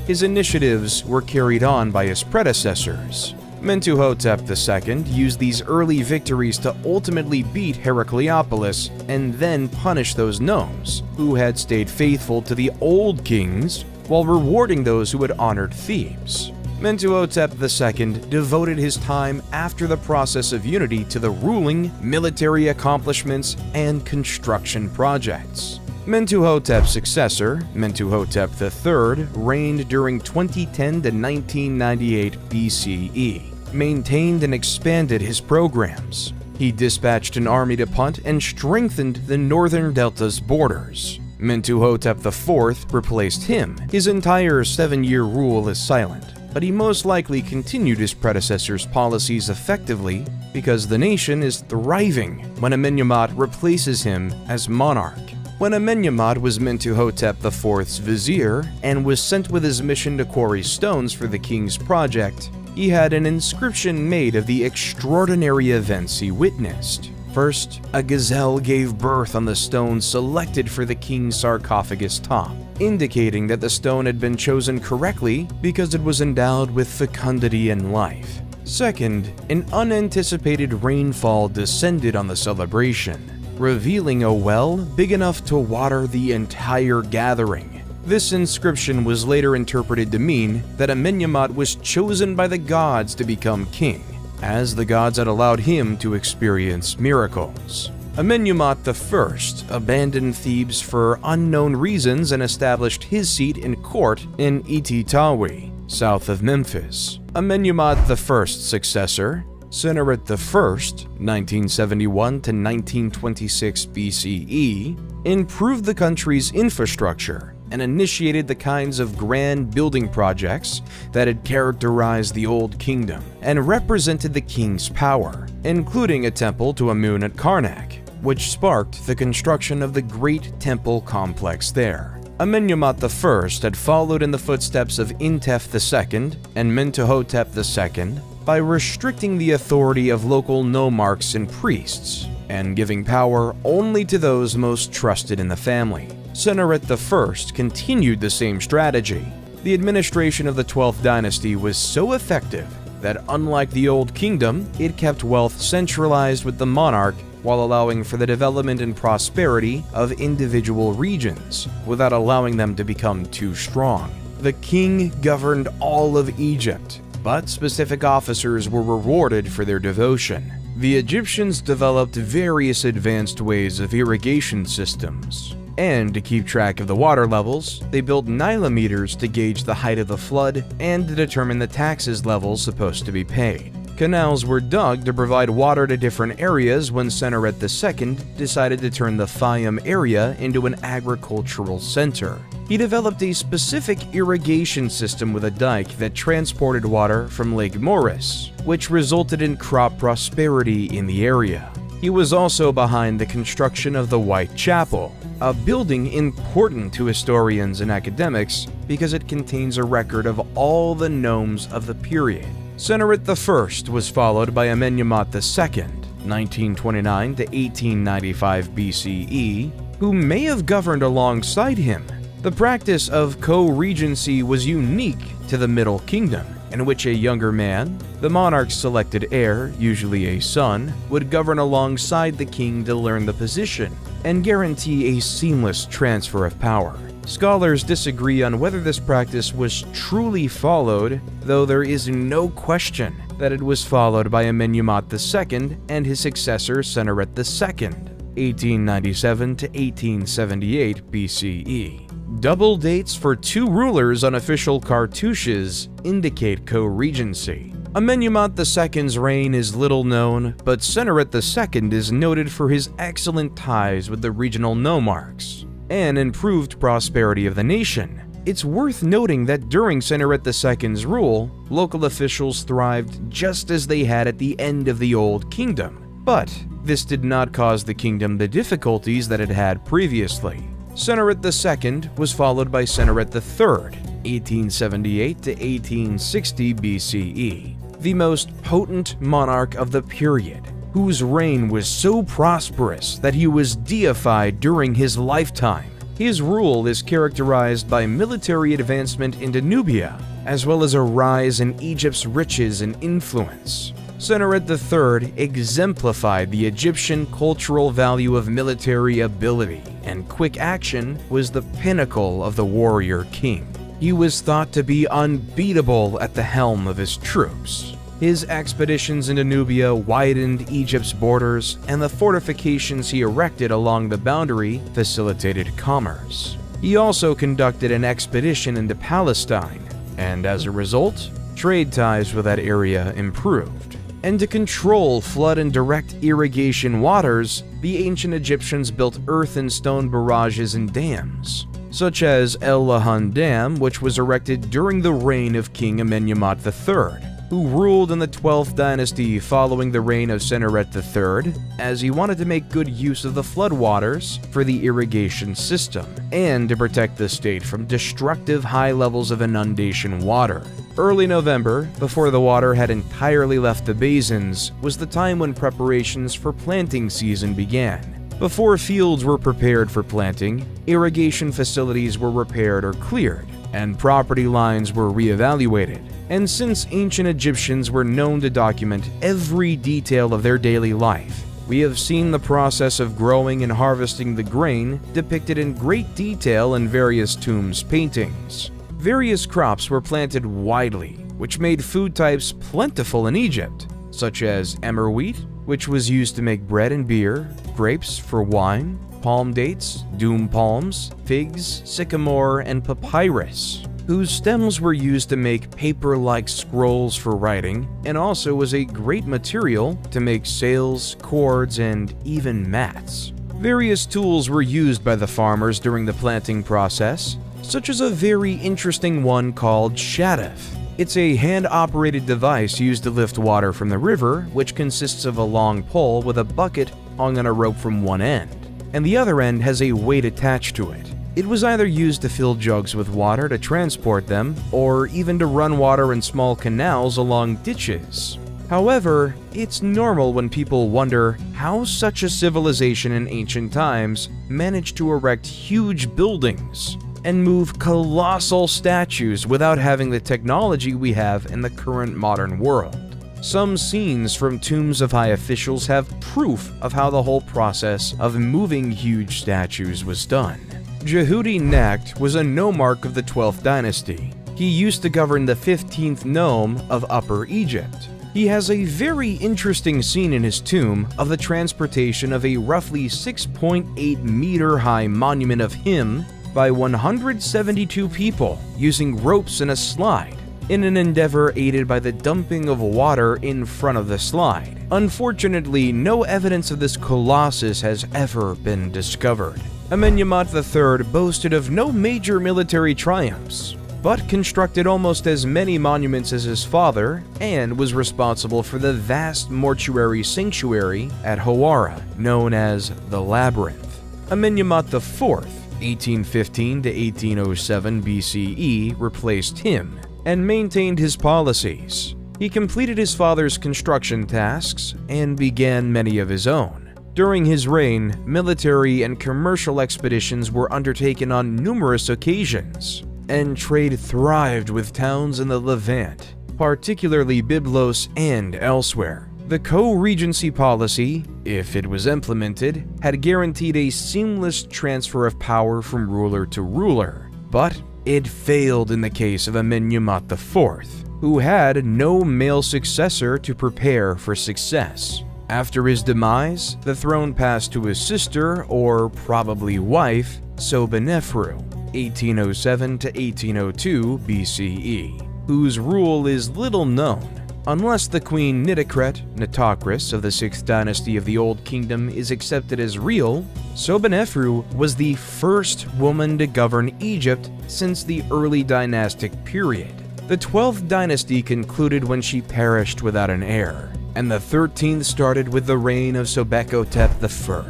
His initiatives were carried on by his predecessors. Mentuhotep II used these early victories to ultimately beat Heracleopolis and then punish those gnomes who had stayed faithful to the old kings while rewarding those who had honored Thebes. Mentuhotep II devoted his time after the process of unity to the ruling, military accomplishments, and construction projects. Mentuhotep's successor, Mentuhotep III, reigned during 2010 to 1998 BCE, maintained and expanded his programs. He dispatched an army to Punt and strengthened the northern delta's borders. Mentuhotep IV replaced him. His entire 7-year rule is silent, but he most likely continued his predecessor's policies effectively because the nation is thriving when Amenemhat replaces him as monarch. When Amenemhat was Mentuhotep IV's vizier and was sent with his mission to quarry stones for the king's project, he had an inscription made of the extraordinary events he witnessed. First, a gazelle gave birth on the stone selected for the king's sarcophagus top, indicating that the stone had been chosen correctly because it was endowed with fecundity and life. Second, an unanticipated rainfall descended on the celebration, revealing a well big enough to water the entire gathering. This inscription was later interpreted to mean that Amenemhat was chosen by the gods to become king, as the gods had allowed him to experience miracles. Amenemhat I abandoned Thebes for unknown reasons and established his seat in court in Ititawi, south of Memphis. Amenemhat I's successor, Sennacherib I, 1971 to 1926 BCE, improved the country's infrastructure and initiated the kinds of grand building projects that had characterized the Old Kingdom and represented the king's power, including a temple to Amun at Karnak, which sparked the construction of the Great Temple complex there. Amenemhat I had followed in the footsteps of Intef II and Mentuhotep II by restricting the authority of local nomarchs and priests, and giving power only to those most trusted in the family. Sennacherib I continued the same strategy. The administration of the 12th dynasty was so effective that, unlike the Old Kingdom, it kept wealth centralized with the monarch while allowing for the development and prosperity of individual regions, without allowing them to become too strong. The king governed all of Egypt, but specific officers were rewarded for their devotion. The Egyptians developed various advanced ways of irrigation systems, and to keep track of the water levels, they built nilometers to gauge the height of the flood and to determine the taxes levels supposed to be paid. Canals were dug to provide water to different areas when Sennacherib II decided to turn the Fayum area into an agricultural center. He developed a specific irrigation system with a dike that transported water from Lake Moeris, which resulted in crop prosperity in the area. He was also behind the construction of the White Chapel, a building important to historians and academics because it contains a record of all the nomes of the period. Sennacherib I was followed by Amenemhat II, 1929 to 1895 BCE, who may have governed alongside him. The practice of co-regency was unique to the Middle Kingdom, in which a younger man, the monarch's selected heir, usually a son, would govern alongside the king to learn the position and guarantee a seamless transfer of power. Scholars disagree on whether this practice was truly followed, though there is no question that it was followed by Amenemhat II and his successor Sennacherib II, 1897 to 1878 BCE. Double dates for two rulers on official cartouches indicate co-regency. Amenemhat II's reign is little known, but Senusret II is noted for his excellent ties with the regional nomarchs and improved prosperity of the nation. It's worth noting that during Senusret II's rule, local officials thrived just as they had at the end of the Old Kingdom, but this did not cause the kingdom the difficulties that it had previously. Senusret II was followed by Senusret III, 1878 to 1860 BCE, the most potent monarch of the period, whose reign was so prosperous that he was deified during his lifetime. His rule is characterized by military advancement into Nubia, as well as a rise in Egypt's riches and influence. Senusret III exemplified the Egyptian cultural value of military ability, and quick action was the pinnacle of the warrior king. He was thought to be unbeatable at the helm of his troops. His expeditions into Nubia widened Egypt's borders, and the fortifications he erected along the boundary facilitated commerce. He also conducted an expedition into Palestine, and as a result, trade ties with that area improved. And to control flood and direct irrigation waters, the ancient Egyptians built earth and stone barrages and dams, such as El Lahan Dam, which was erected during the reign of King Amenemhat III, who ruled in the 12th dynasty following the reign of Senusret III, as he wanted to make good use of the floodwaters for the irrigation system, and to protect the state from destructive high levels of inundation water. Early November, before the water had entirely left the basins, was the time when preparations for planting season began. Before fields were prepared for planting, irrigation facilities were repaired or cleared, and property lines were reevaluated. And since ancient Egyptians were known to document every detail of their daily life, we have seen the process of growing and harvesting the grain depicted in great detail in various tombs paintings. Various crops were planted widely, which made food types plentiful in Egypt, such as emmer wheat, which was used to make bread and beer, grapes for wine, palm dates, doom palms, figs, sycamore, and papyrus, whose stems were used to make paper-like scrolls for writing, and also was a great material to make sails, cords, and even mats. Various tools were used by the farmers during the planting process, such as a very interesting one called shadaf. It's a hand-operated device used to lift water from the river, which consists of a long pole with a bucket hung on a rope from one end, and the other end has a weight attached to it. It was either used to fill jugs with water to transport them, or even to run water in small canals along ditches. However, it's normal when people wonder how such a civilization in ancient times managed to erect huge buildings and move colossal statues without having the technology we have in the current modern world. Some scenes from tombs of high officials have proof of how the whole process of moving huge statues was done. Jehudi Necht was a nomarch of the 12th dynasty. He used to govern the 15th nome of Upper Egypt. He has a very interesting scene in his tomb of the transportation of a roughly 6.8 meter high monument of him by 172 people using ropes and a slide, in an endeavor aided by the dumping of water in front of the slide. Unfortunately, no evidence of this colossus has ever been discovered. Amenemhat III boasted of no major military triumphs, but constructed almost as many monuments as his father, and was responsible for the vast mortuary sanctuary at Hawara, known as the Labyrinth. Amenemhat IV, 1815 to 1807 BCE, replaced him, and maintained his policies. He completed his father's construction tasks, and began many of his own. During his reign, military and commercial expeditions were undertaken on numerous occasions, and trade thrived with towns in the Levant, particularly Byblos and elsewhere. The co-regency policy, if it was implemented, had guaranteed a seamless transfer of power from ruler to ruler, but it failed in the case of Amenemhat IV, who had no male successor to prepare for success. After his demise, the throne passed to his sister, or probably wife, Sobonefru. 1807 to 1802 BCE, whose rule is little known. Unless the Queen Nitocris of the 6th dynasty of the Old Kingdom is accepted as real, Sobonefru was the first woman to govern Egypt since the early dynastic period. The 12th dynasty concluded when she perished without an heir, and the 13th started with the reign of Sobekotep I,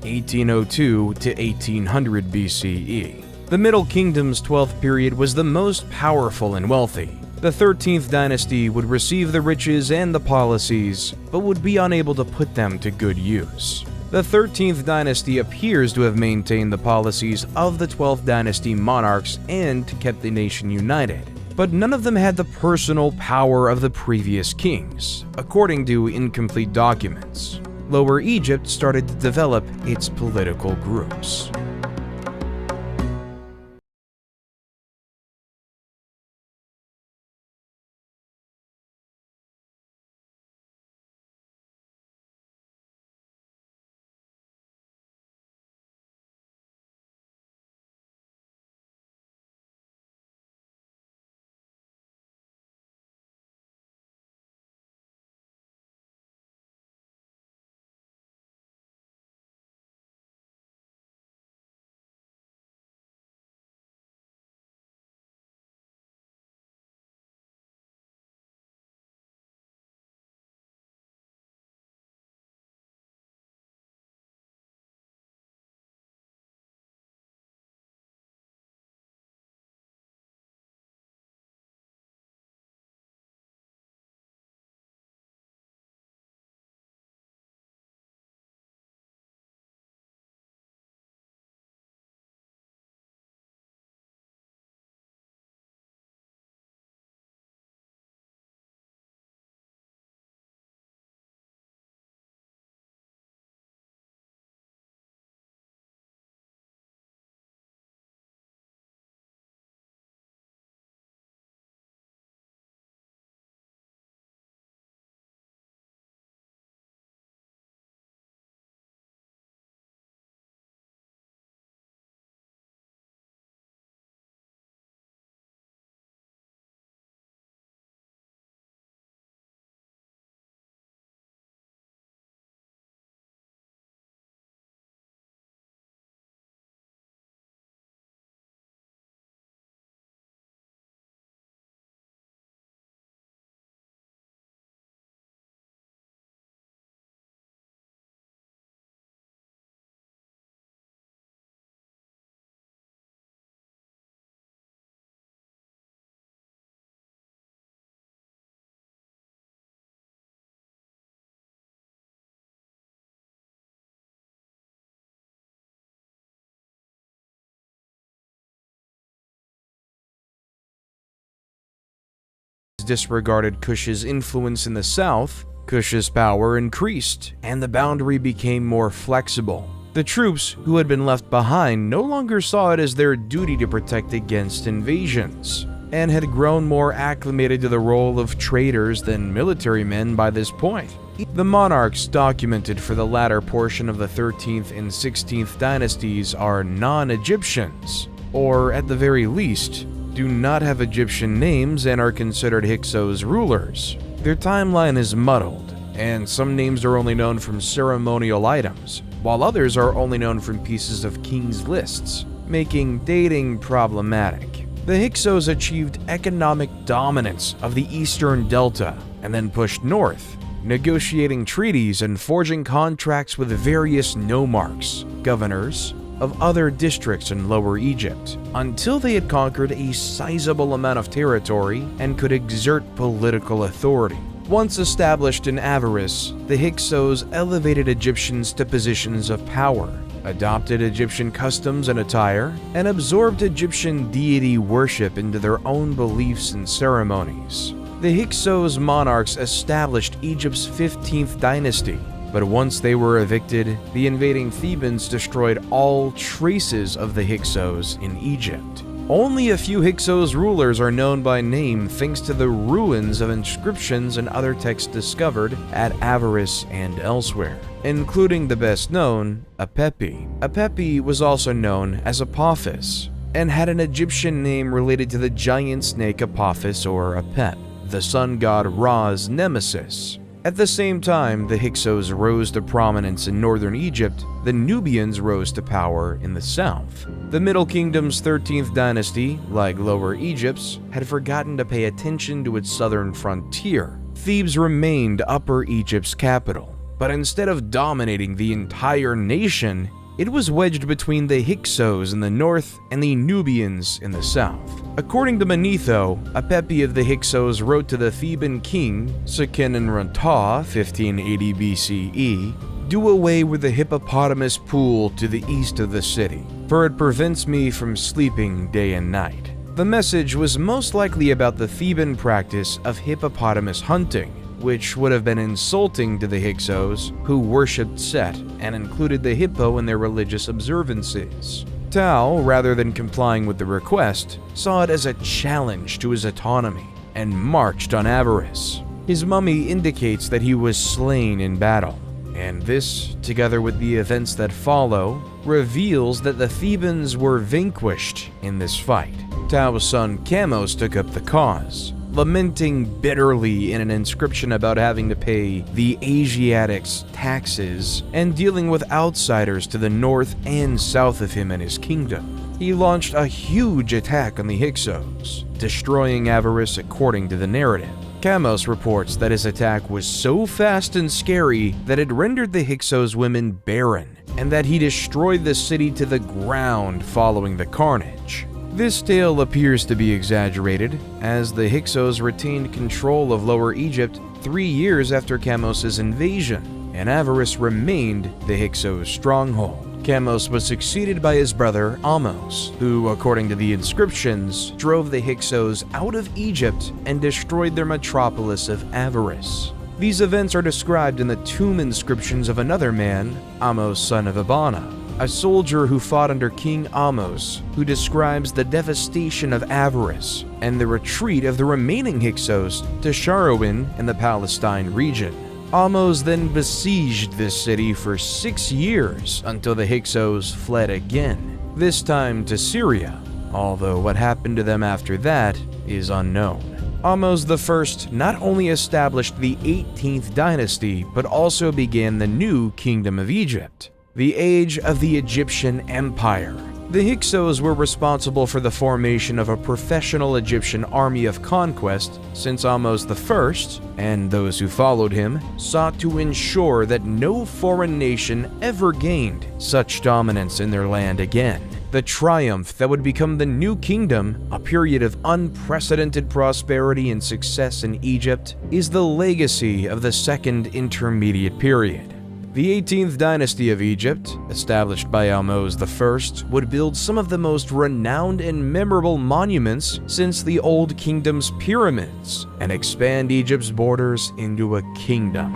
1802 to 1800 BCE. The Middle Kingdom's 12th period was the most powerful and wealthy. The 13th dynasty would receive the riches and the policies, but would be unable to put them to good use. The 13th dynasty appears to have maintained the policies of the 12th dynasty monarchs and kept the nation united, but none of them had the personal power of the previous kings, according to incomplete documents. Lower Egypt started to develop its political groups. Disregarded Kush's influence in the south, Kush's power increased, and the boundary became more flexible. The troops who had been left behind no longer saw it as their duty to protect against invasions, and had grown more acclimated to the role of traders than military men by this point. The monarchs documented for the latter portion of the 13th and 16th dynasties are non-Egyptians, or at the very least, do not have Egyptian names and are considered Hyksos rulers. Their timeline is muddled, and some names are only known from ceremonial items, while others are only known from pieces of kings' lists, making dating problematic. The Hyksos achieved economic dominance of the eastern delta and then pushed north, negotiating treaties and forging contracts with various nomarchs, governors, of other districts in Lower Egypt, until they had conquered a sizable amount of territory and could exert political authority. Once established in Avaris, the Hyksos elevated Egyptians to positions of power, adopted Egyptian customs and attire, and absorbed Egyptian deity worship into their own beliefs and ceremonies. The Hyksos monarchs established Egypt's 15th dynasty, but once they were evicted, the invading Thebans destroyed all traces of the Hyksos in Egypt. Only a few Hyksos rulers are known by name thanks to the ruins of inscriptions and other texts discovered at Avaris and elsewhere, including the best known, Apepi. Apepi was also known as Apophis, and had an Egyptian name related to the giant snake Apophis or Apep, the sun god Ra's nemesis. At the same time the Hyksos rose to prominence in northern Egypt, the Nubians rose to power in the south. The Middle Kingdom's 13th dynasty, like Lower Egypt's, had forgotten to pay attention to its southern frontier. Thebes remained Upper Egypt's capital, but instead of dominating the entire nation, it was wedged between the Hyksos in the north and the Nubians in the south. According to Manetho, Apepi of the Hyksos wrote to the Theban king, Seqenenrunta, 1580 BCE, "Do away with the hippopotamus pool to the east of the city, for it prevents me from sleeping day and night." The message was most likely about the Theban practice of hippopotamus hunting, which would have been insulting to the Hyksos, who worshipped Set and included the hippo in their religious observances. Tao, rather than complying with the request, saw it as a challenge to his autonomy and marched on Avaris. His mummy indicates that he was slain in battle, and this, together with the events that follow, reveals that the Thebans were vanquished in this fight. Tao's son Chamos took up the cause, lamenting bitterly in an inscription about having to pay the Asiatics taxes and dealing with outsiders to the north and south of him and his kingdom. He launched a huge attack on the Hyksos, destroying Avaris according to the narrative. Chamos reports that his attack was so fast and scary that it rendered the Hyksos women barren, and that he destroyed the city to the ground following the carnage. This tale appears to be exaggerated, as the Hyksos retained control of Lower Egypt 3 years after Chamos' invasion, and Avaris remained the Hyksos' stronghold. Chamos was succeeded by his brother Ahmose, who, according to the inscriptions, drove the Hyksos out of Egypt and destroyed their metropolis of Avaris. These events are described in the tomb inscriptions of another man, Ahmose son of Abana, a soldier who fought under King Ahmose, who describes the devastation of Avaris and the retreat of the remaining Hyksos to Sharawin in the Palestine region. Ahmose then besieged this city for 6 years until the Hyksos fled again, this time to Syria, although what happened to them after that is unknown. Ahmose I not only established the 18th dynasty, but also began the new Kingdom of Egypt, the age of the Egyptian Empire. The Hyksos were responsible for the formation of a professional Egyptian army of conquest, since Ahmose I, and those who followed him, sought to ensure that no foreign nation ever gained such dominance in their land again. The triumph that would become the new kingdom, a period of unprecedented prosperity and success in Egypt, is the legacy of the Second Intermediate Period. The 18th dynasty of Egypt, established by Ahmose I, would build some of the most renowned and memorable monuments since the Old Kingdom's pyramids, and expand Egypt's borders into a kingdom.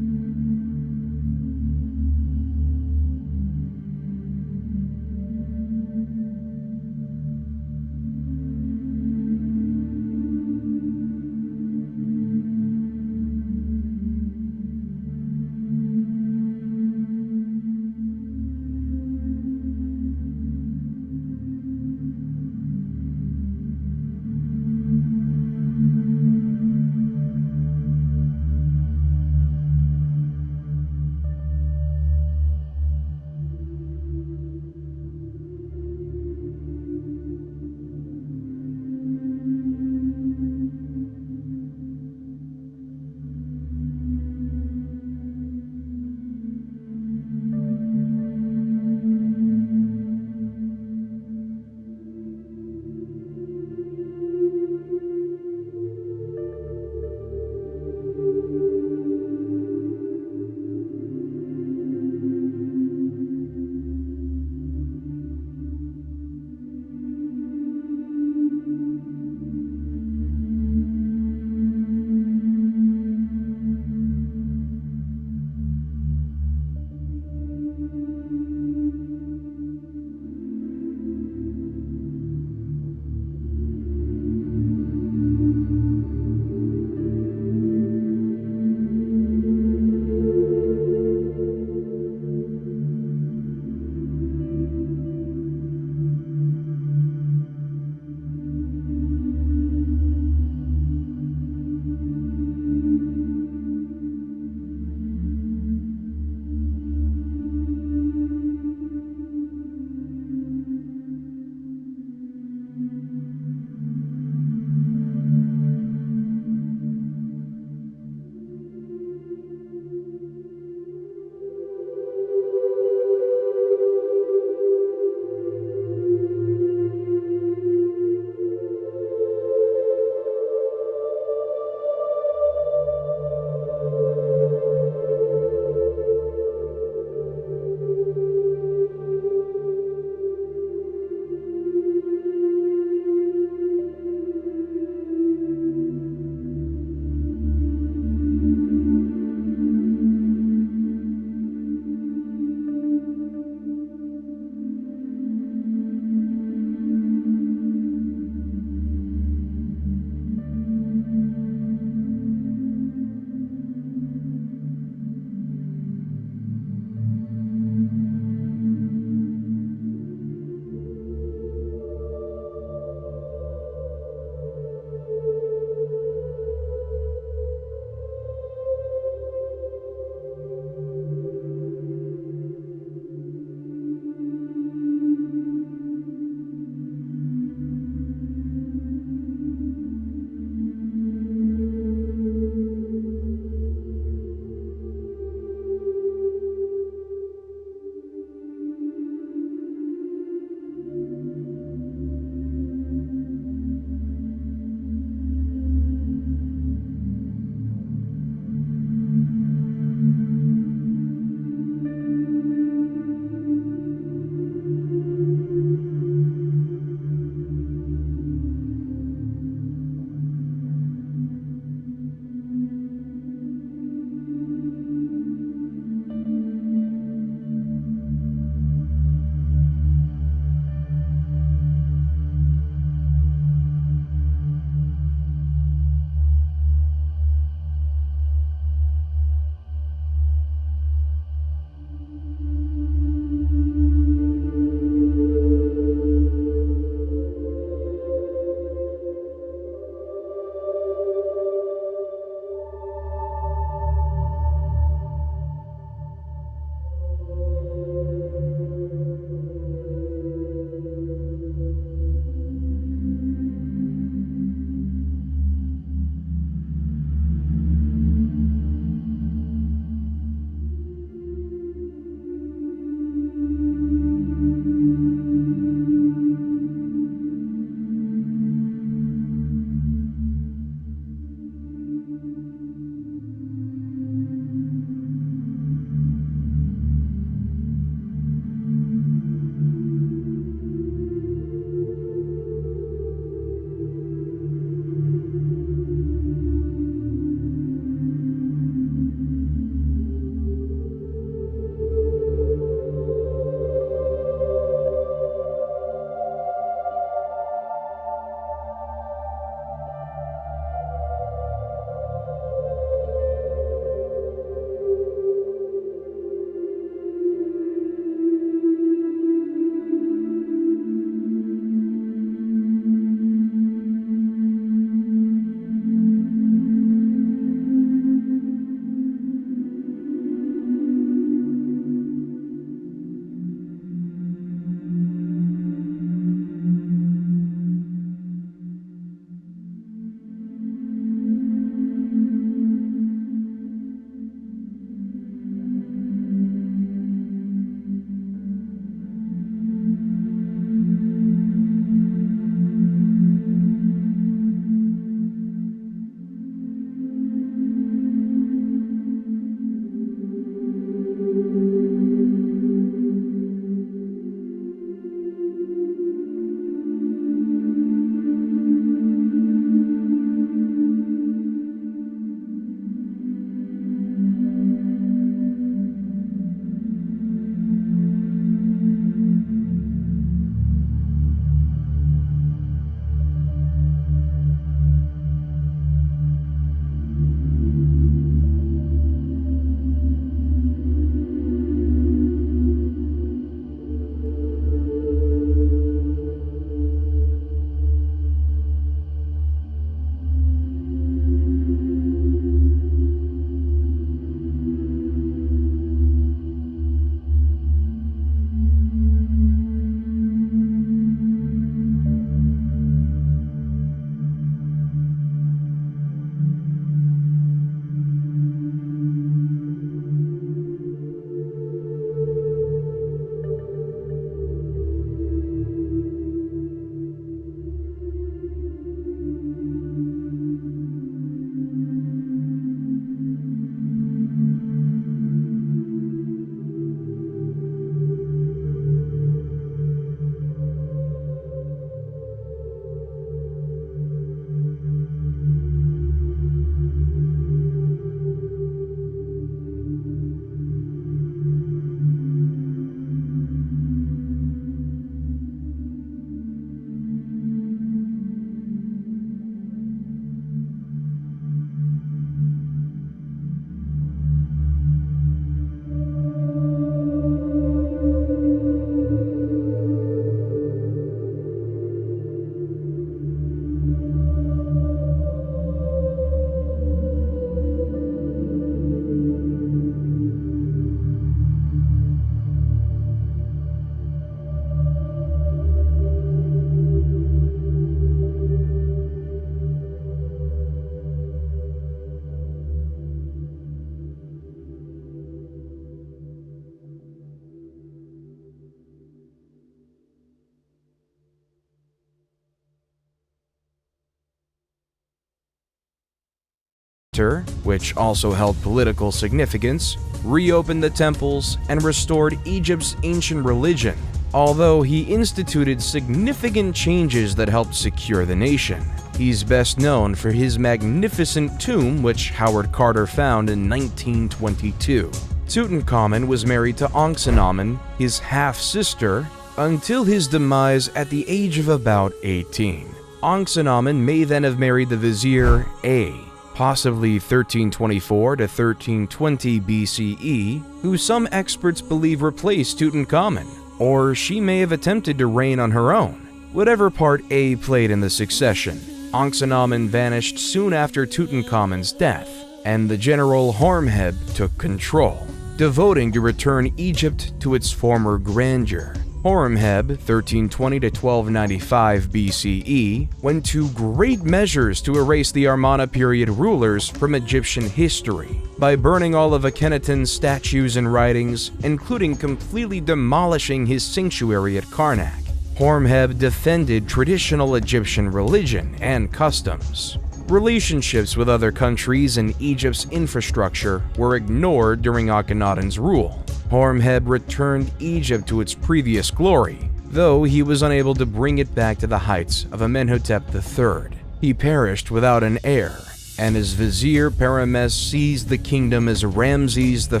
which also held political significance, reopened the temples, and restored Egypt's ancient religion, although he instituted significant changes that helped secure the nation. He's best known for his magnificent tomb, which Howard Carter found in 1922. Tutankhamun was married to Ankhsenamun, his half-sister, until his demise at the age of about 18. Ankhsenamun may then have married the vizier A, possibly 1324 to 1320 BCE, who some experts believe replaced Tutankhamun, or she may have attempted to reign on her own. Whatever part A played in the succession, Ankhsenamun vanished soon after Tutankhamun's death, and the general Horemheb took control, devoting to return Egypt to its former grandeur. Horemheb, 1320 to 1295 BCE, went to great measures to erase the Amarna period rulers from Egyptian history by burning all of Akhenaten's statues and writings, including completely demolishing his sanctuary at Karnak. Horemheb defended traditional Egyptian religion and customs. Relationships with other countries and Egypt's infrastructure were ignored during Akhenaten's rule. Horemheb returned Egypt to its previous glory, though he was unable to bring it back to the heights of Amenhotep III. He perished without an heir, and his vizier Parames seized the kingdom as Ramses I,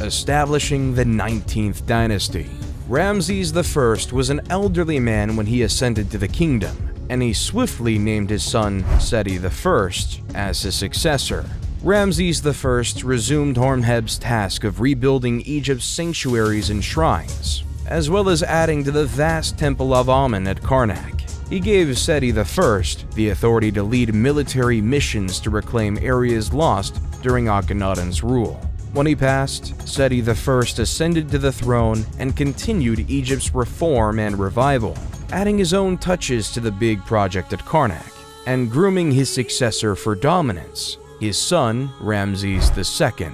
establishing the 19th dynasty. Ramses I was an elderly man when he ascended to the kingdom, and he swiftly named his son Seti I as his successor. Ramses I resumed Horemheb's task of rebuilding Egypt's sanctuaries and shrines, as well as adding to the vast Temple of Amen at Karnak. He gave Seti I the authority to lead military missions to reclaim areas lost during Akhenaten's rule. When he passed, Seti I ascended to the throne and continued Egypt's reform and revival, adding his own touches to the big project at Karnak, and grooming his successor for dominance, his son Ramses II,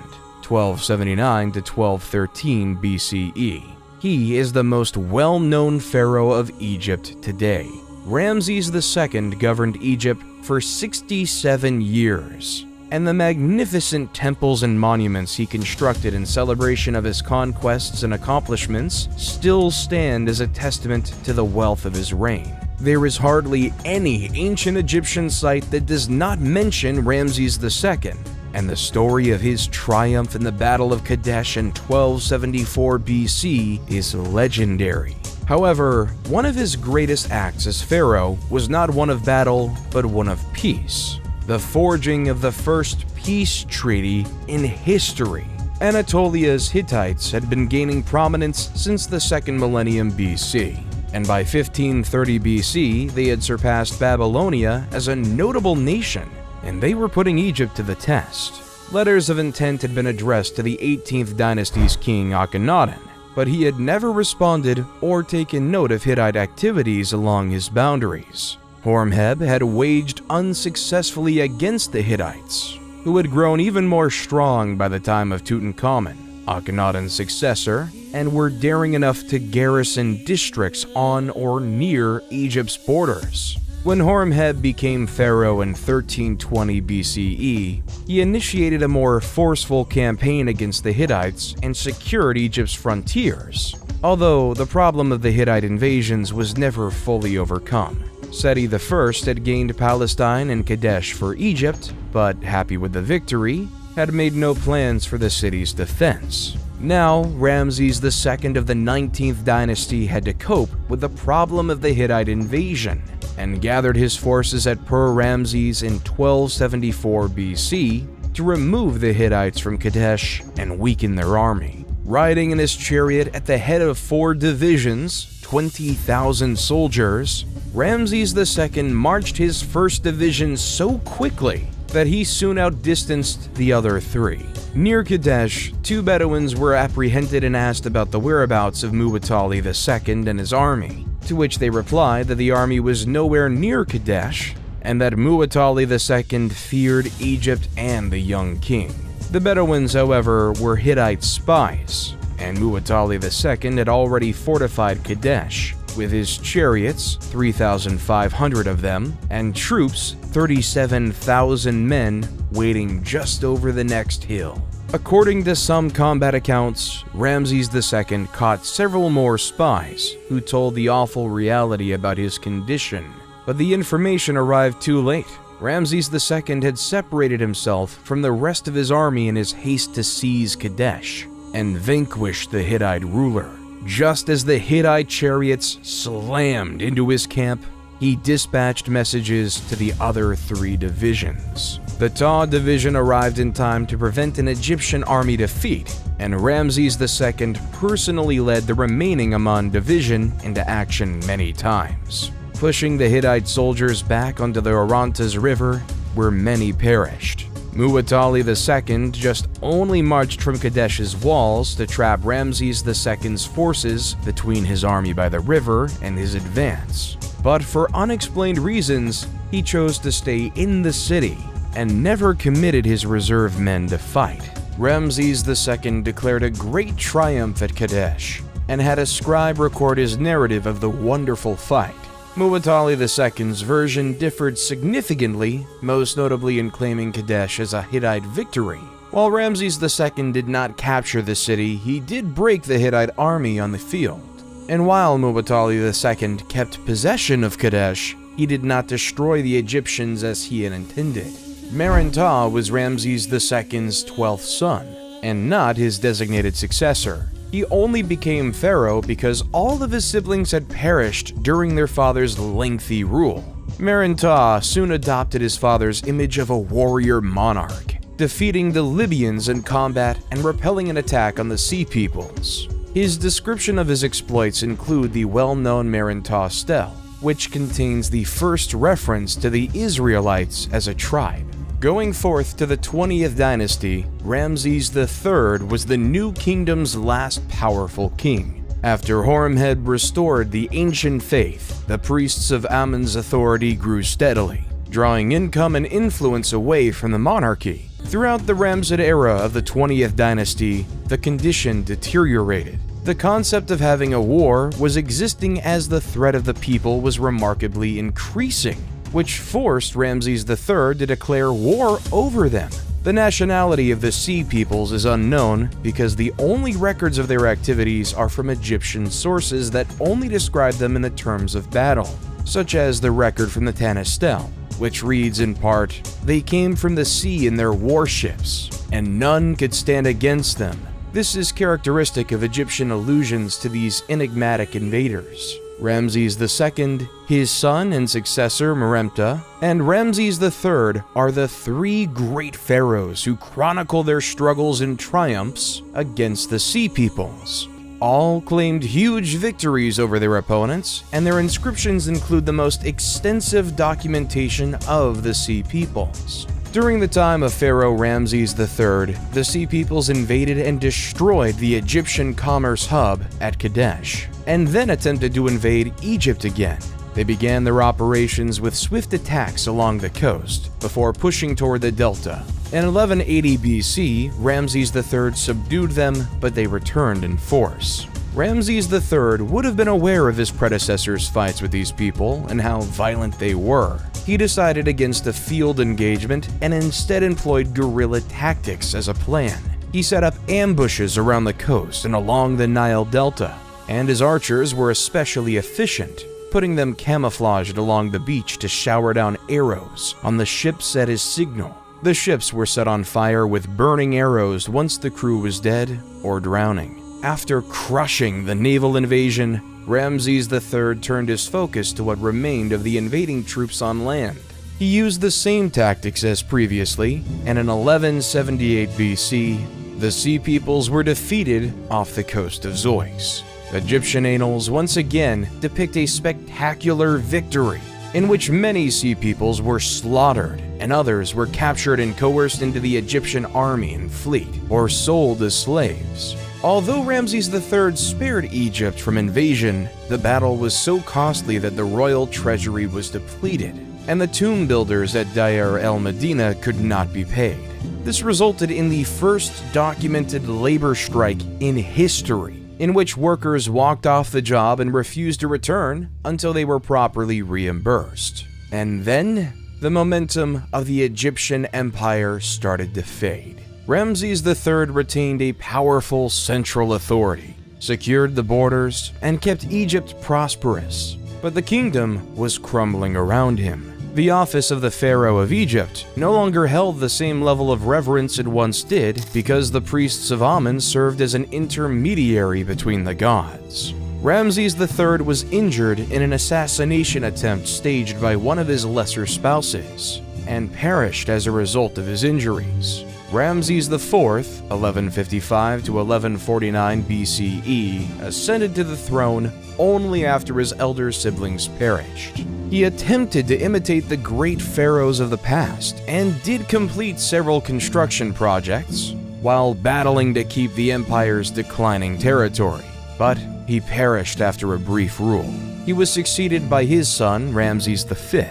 1279 to 1213 BCE. He is the most well-known pharaoh of Egypt today. Ramses II governed Egypt for 67 years, and the magnificent temples and monuments he constructed in celebration of his conquests and accomplishments still stand as a testament to the wealth of his reign. There is hardly any ancient Egyptian site that does not mention Ramses II, and the story of his triumph in the Battle of Kadesh in 1274 BC is legendary. However, one of his greatest acts as pharaoh was not one of battle, but one of peace. The forging of the first peace treaty in history. Anatolia's Hittites had been gaining prominence since the 2nd millennium BC, and by 1530 BC they had surpassed Babylonia as a notable nation, and they were putting Egypt to the test. Letters of intent had been addressed to the 18th dynasty's king Akhenaten, but he had never responded or taken note of Hittite activities along his boundaries. Horemheb had waged unsuccessfully against the Hittites, who had grown even more strong by the time of Tutankhamun, Akhenaten's successor, and were daring enough to garrison districts on or near Egypt's borders. When Horemheb became pharaoh in 1320 BCE, he initiated a more forceful campaign against the Hittites and secured Egypt's frontiers, although the problem of the Hittite invasions was never fully overcome. Seti I had gained Palestine and Kadesh for Egypt, but happy with the victory, had made no plans for the city's defense. Now, Ramses II of the 19th dynasty had to cope with the problem of the Hittite invasion, and gathered his forces at Pur-Ramses in 1274 BC to remove the Hittites from Kadesh and weaken their army. Riding in his chariot at the head of 4 divisions, 20,000 soldiers, Ramses II marched his first division so quickly that he soon outdistanced the other 3. Near Kadesh, 2 Bedouins were apprehended and asked about the whereabouts of Muwatalli II and his army, to which they replied that the army was nowhere near Kadesh and that Muwatalli II feared Egypt and the young king. The Bedouins, however, were Hittite spies, and Muwatalli II had already fortified Kadesh, with his chariots, 3,500 of them, and troops, 37,000 men, waiting just over the next hill. According to some combat accounts, Ramses II caught several more spies who told the awful reality about his condition, but the information arrived too late. Ramses II had separated himself from the rest of his army in his haste to seize Kadesh and vanquish the Hittite ruler. Just as the Hittite chariots slammed into his camp, he dispatched messages to the other 3 divisions. The Ta division arrived in time to prevent an Egyptian army defeat, and Ramses II personally led the remaining Aman division into action many times, pushing the Hittite soldiers back onto the Orontes River, where many perished. Muwatalli II just only marched from Kadesh's walls to trap Ramses II's forces between his army by the river and his advance. But for unexplained reasons, he chose to stay in the city and never committed his reserve men to fight. Ramses II declared a great triumph at Kadesh and had a scribe record his narrative of the wonderful fight. Muwatalli II's version differed significantly, most notably in claiming Kadesh as a Hittite victory. While Ramses II did not capture the city, he did break the Hittite army on the field. And while Muwatalli II kept possession of Kadesh, he did not destroy the Egyptians as he had intended. Meren-Ta was Ramses II's 12th son, and not his designated successor. He only became pharaoh because all of his siblings had perished during their father's lengthy rule. Meren-Ta soon adopted his father's image of a warrior monarch, defeating the Libyans in combat and repelling an attack on the Sea Peoples. His description of his exploits include the well-known Meren-Ta stele, which contains the first reference to the Israelites as a tribe. Going forth to the 20th dynasty, Ramses III was the new kingdom's last powerful king. After Horemheb restored the ancient faith, the priests of Amun's authority grew steadily, drawing income and influence away from the monarchy. Throughout the Ramessid era of the 20th dynasty, the condition deteriorated. The concept of having a war was existing as the threat of the people was remarkably increasing, which forced Ramses III to declare war over them. The nationality of the Sea Peoples is unknown because the only records of their activities are from Egyptian sources that only describe them in the terms of battle, such as the record from the Tanis stele, which reads in part, "They came from the sea in their warships, and none could stand against them." This is characteristic of Egyptian allusions to these enigmatic invaders. Ramses II, his son and successor Meremta, and Ramses III are the 3 great pharaohs who chronicle their struggles and triumphs against the Sea Peoples. All claimed huge victories over their opponents, and their inscriptions include the most extensive documentation of the Sea Peoples. During the time of Pharaoh Ramses III, the Sea Peoples invaded and destroyed the Egyptian commerce hub at Kadesh, and then attempted to invade Egypt again. They began their operations with swift attacks along the coast, before pushing toward the delta. In 1180 BC, Ramses III subdued them, but they returned in force. Ramses III would have been aware of his predecessors' fights with these people and how violent they were. He decided against a field engagement and instead employed guerrilla tactics as a plan. He set up ambushes around the coast and along the Nile Delta, and his archers were especially efficient, putting them camouflaged along the beach to shower down arrows on the ships at his signal. The ships were set on fire with burning arrows once the crew was dead or drowning. After crushing the naval invasion, Ramses III turned his focus to what remained of the invading troops on land. He used the same tactics as previously, and in 1178 BC, the Sea Peoples were defeated off the coast of Zeus. Egyptian annals once again depict a spectacular victory, in which many Sea Peoples were slaughtered and others were captured and coerced into the Egyptian army and fleet, or sold as slaves. Although Ramses III spared Egypt from invasion, the battle was so costly that the royal treasury was depleted, and the tomb builders at Deir el-Medina could not be paid. This resulted in the first documented labor strike in history, in which workers walked off the job and refused to return until they were properly reimbursed. And then, the momentum of the Egyptian empire started to fade. Ramses III retained a powerful central authority, secured the borders, and kept Egypt prosperous. But the kingdom was crumbling around him. The office of the Pharaoh of Egypt no longer held the same level of reverence it once did because the priests of Amen served as an intermediary between the gods. Ramses III was injured in an assassination attempt staged by one of his lesser spouses, and perished as a result of his injuries. Ramses IV, 1155 to 1149 BCE, ascended to the throne only after his elder siblings perished. He attempted to imitate the great pharaohs of the past and did complete several construction projects while battling to keep the empire's declining territory, but he perished after a brief rule. He was succeeded by his son, Ramses V,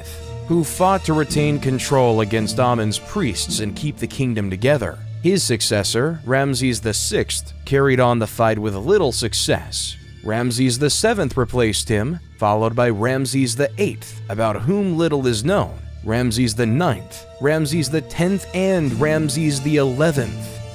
who fought to retain control against Amen's priests and keep the kingdom together. His successor, Ramses VI, carried on the fight with little success. Ramses VII replaced him, followed by Ramses VIII, about whom little is known, Ramses IX, Ramses X, and Ramses XI.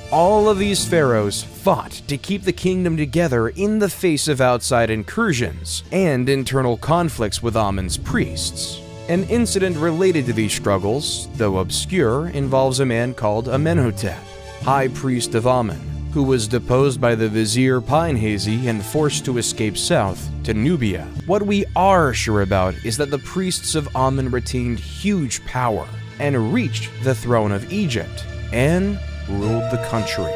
All of these pharaohs fought to keep the kingdom together in the face of outside incursions and internal conflicts with Amen's priests. An incident related to these struggles, though obscure, involves a man called Amenhotep, high priest of Amen, who was deposed by the vizier Pinehazy and forced to escape south to Nubia. What we are sure about is that the priests of Amen retained huge power and reached the throne of Egypt and ruled the country.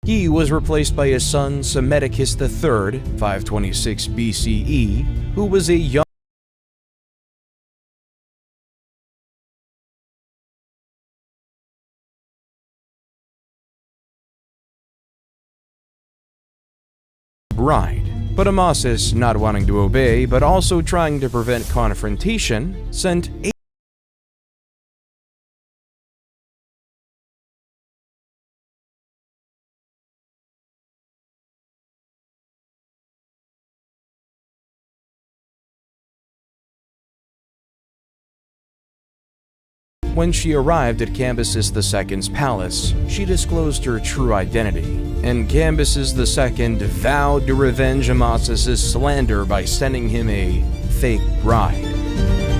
He was replaced by his son Psammetichus III, 526 BCE, who was a young bride. But Amasis, not wanting to obey but also trying to prevent confrontation, sent a When she arrived at Cambyses II's palace, she disclosed her true identity, and Cambyses II vowed to revenge Amasis' slander by sending him a fake bride.